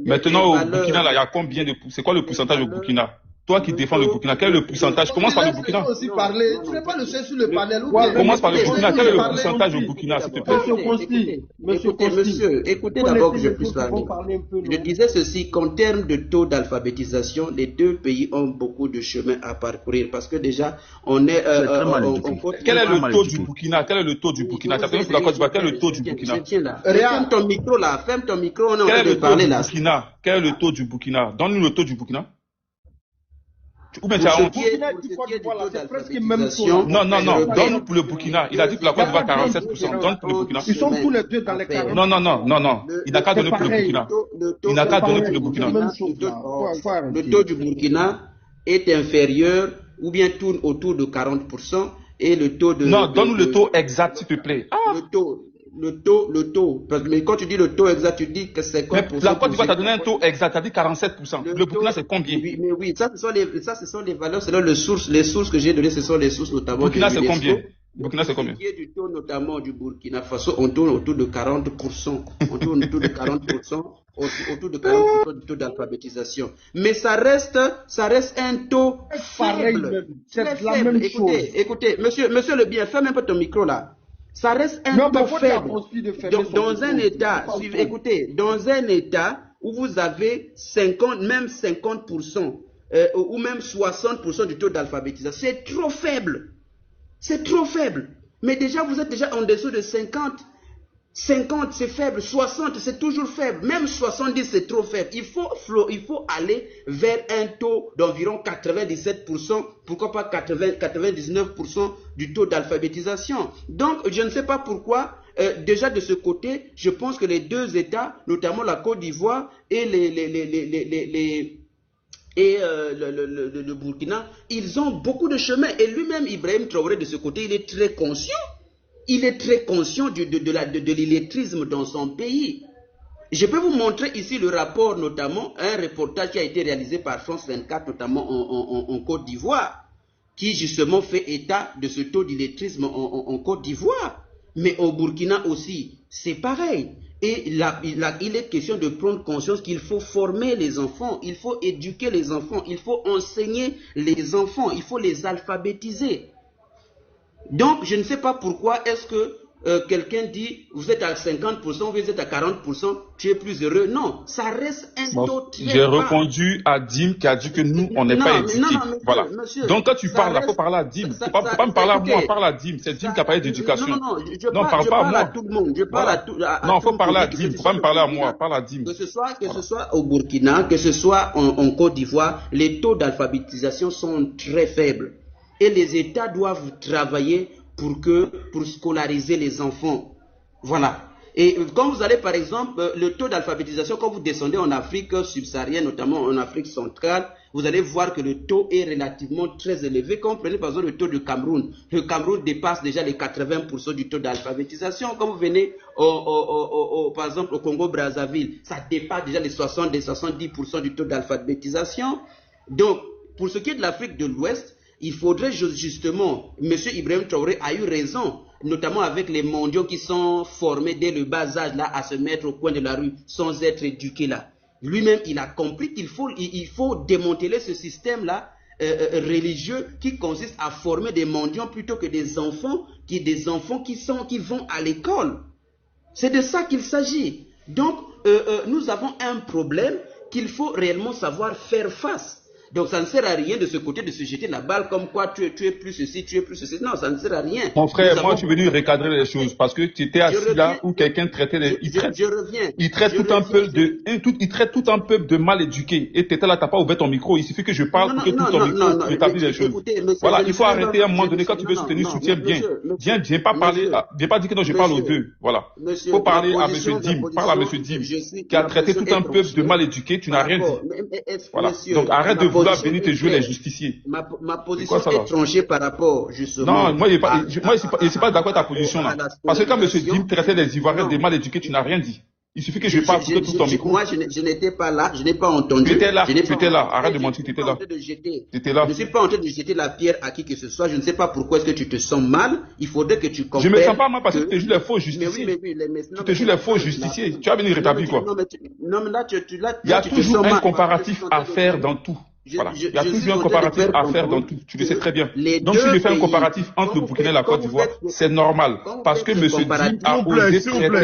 Maintenant, au Burkina, là, il y a combien de... C'est quoi le pourcentage au Burkina? Toi qui défends le Burkina, quel est le pourcentage? Commence par le Burkina. Aussi parler. Tu n'es pas le seul sur le panel. Commence par le Burkina. Quel est le pourcentage au Burkina, s'il te plaît? Écoutez d'abord que je puisse parler. Je disais ceci, qu'en termes de taux d'alphabétisation, les deux pays ont beaucoup de chemin à parcourir parce que déjà, on est... Quel est le taux du Burkina? Quel est le taux du Burkina? Ça fait pour la Côte d'Ivoire. Quel est le taux du Burkina? Ferme ton micro là. Ferme ton micro. On est en train de parler là. Quel est le taux du Burkina? Donne-nous le taux du Burkina. Ou bien non, donne pour le Burkina. Il a dit pour la Côte d'Ivoire 47%. Donne pour le Burkina. Ils sont tous les deux dans les 40. Non. Il n'a qu'à donner pour le Burkina. Il n'a qu'à donner pour le Burkina. Le taux du Burkina est inférieur ou bien tourne autour de 40% et le taux de... Non, donne-nous le taux exact, s'il te plaît. Le taux. Mais quand tu dis le taux exact, tu dis que c'est quoi? Mais la Côte d'Ivoire t'a donné un taux exact, t'as dit 47%. Le Burkina, c'est combien? Oui, ça, ce sont les valeurs, selon les sources que j'ai données, ce sont les sources notamment. Burkina, c'est combien? Burkina, c'est combien? Du taux notamment du Burkina Faso, on tourne autour de 40%. On tourne autour de 40%. Autour de 40% du taux d'alphabétisation. Mais ça reste un taux faible. C'est la même chose. Écoutez, monsieur le bien, ferme un peu ton micro là. Ça reste un taux faible. Dans un État, écoutez, dans un État où vous avez 50% ou même 60% du taux d'alphabétisation, c'est trop faible. C'est trop faible. Mais déjà, vous êtes déjà en dessous de 50. 50, c'est faible. 60, c'est toujours faible. Même 70, c'est trop faible. Il faut aller vers un taux d'environ 97%, pourquoi pas 99% du taux d'alphabétisation. Donc, je ne sais pas pourquoi, déjà de ce côté, je pense que les deux États, notamment la Côte d'Ivoire et le Burkina, ils ont beaucoup de chemin. Et lui-même, Ibrahim Traoré, de ce côté, il est très conscient. Il est très conscient de l'illettrisme dans son pays. Je peux vous montrer ici le rapport, notamment, un reportage qui a été réalisé par France 24, notamment en Côte d'Ivoire, qui justement fait état de ce taux d'illettrisme en Côte d'Ivoire. Mais au Burkina aussi, c'est pareil. Et il est question de prendre conscience qu'il faut former les enfants, il faut éduquer les enfants, il faut enseigner les enfants, il faut les alphabétiser. Donc, je ne sais pas pourquoi est-ce que quelqu'un dit, vous êtes à 50%, vous êtes à 40%, tu es plus heureux. Non, ça reste un taux très bas. J'ai répondu à Dim qui a dit que nous, on n'est pas éduqués. Voilà. Donc, quand tu parles, il faut parler à Dim. Il ne faut pas me parler à moi, parle à Dim. C'est Dim qui a parlé d'éducation. Non, parle pas à moi. Tout le monde. Je parle à tout. Non, il faut parler à Dim. Il ne faut pas me parler à moi, parle à Dim. Que ce soit au Burkina, que ce soit en Côte d'Ivoire, les taux d'alphabétisation sont très faibles. Et les États doivent travailler pour scolariser les enfants. Voilà. Et quand vous allez, par exemple, le taux d'alphabétisation, quand vous descendez en Afrique subsaharienne, notamment en Afrique centrale, vous allez voir que le taux est relativement très élevé. Quand vous prenez par exemple le taux du Cameroun, le Cameroun dépasse déjà les 80% du taux d'alphabétisation. Quand vous venez, par exemple, au Congo-Brazzaville, ça dépasse déjà les 70% du taux d'alphabétisation. Donc, pour ce qui est de l'Afrique de l'Ouest, il faudrait justement, M. Ibrahim Traoré a eu raison, notamment avec les mondiaux qui sont formés dès le bas âge là, à se mettre au coin de la rue sans être éduqués là. Lui-même, il a compris qu'il faut démanteler ce système-là religieux qui consiste à former des mendiants plutôt que des enfants qui vont à l'école. C'est de ça qu'il s'agit. Donc, nous avons un problème qu'il faut réellement savoir faire face. Donc ça ne sert à rien de ce côté de se jeter la balle comme quoi tu es plus ceci, tu es plus ceci. Non, ça ne sert à rien. Mon frère, moi je suis venu recadrer les choses parce que tu étais assis là où quelqu'un traitait les... Il traite tout un peuple de mal éduqué. Et tu étais là, tu n'as pas ouvert ton micro. Il suffit que je parle pour que tout ton micro rétablisse les choses. Voilà, il faut arrêter à un moment donné quand tu veux soutenir, soutiens bien. Viens pas parler, viens pas dire que non, je parle aux deux. Voilà. Il faut parler à M. Dim. Parle à M. Dim qui a traité tout un peuple de mal éduqué. Tu n'as rien dit. Voilà. Donc arrête de vouloir venir te jouer les justiciers. Ma position est tranchée par rapport justement. Non, moi je ne suis pas d'accord avec ta position là. Parce que quand M. Dim traitait les Ivoiriens de mal éduqués, tu n'as rien dit. Il suffit que je parle pour que tout ton micro. Moi, je n'étais pas là, je n'ai pas entendu. Tu étais là, arrête de mentir, tu étais là. Tu étais là. Je ne suis pas en train de jeter la pierre à qui que ce soit, je ne sais pas pourquoi est-ce que tu te sens mal, il faudrait que tu comprennes. Je me sens pas mal parce que tu te joues les faux justiciers. Tu te joues les faux justiciers, tu as venu rétablir quoi. Non, mais là, il y a toujours un comparatif à faire dans tout. Voilà. Il y a toujours un comparatif à faire dans tout. Tu le sais très bien. Donc, si je fais un comparatif entre le Burkina et la Côte d'Ivoire, c'est normal. Parce que M. Di a osé traiter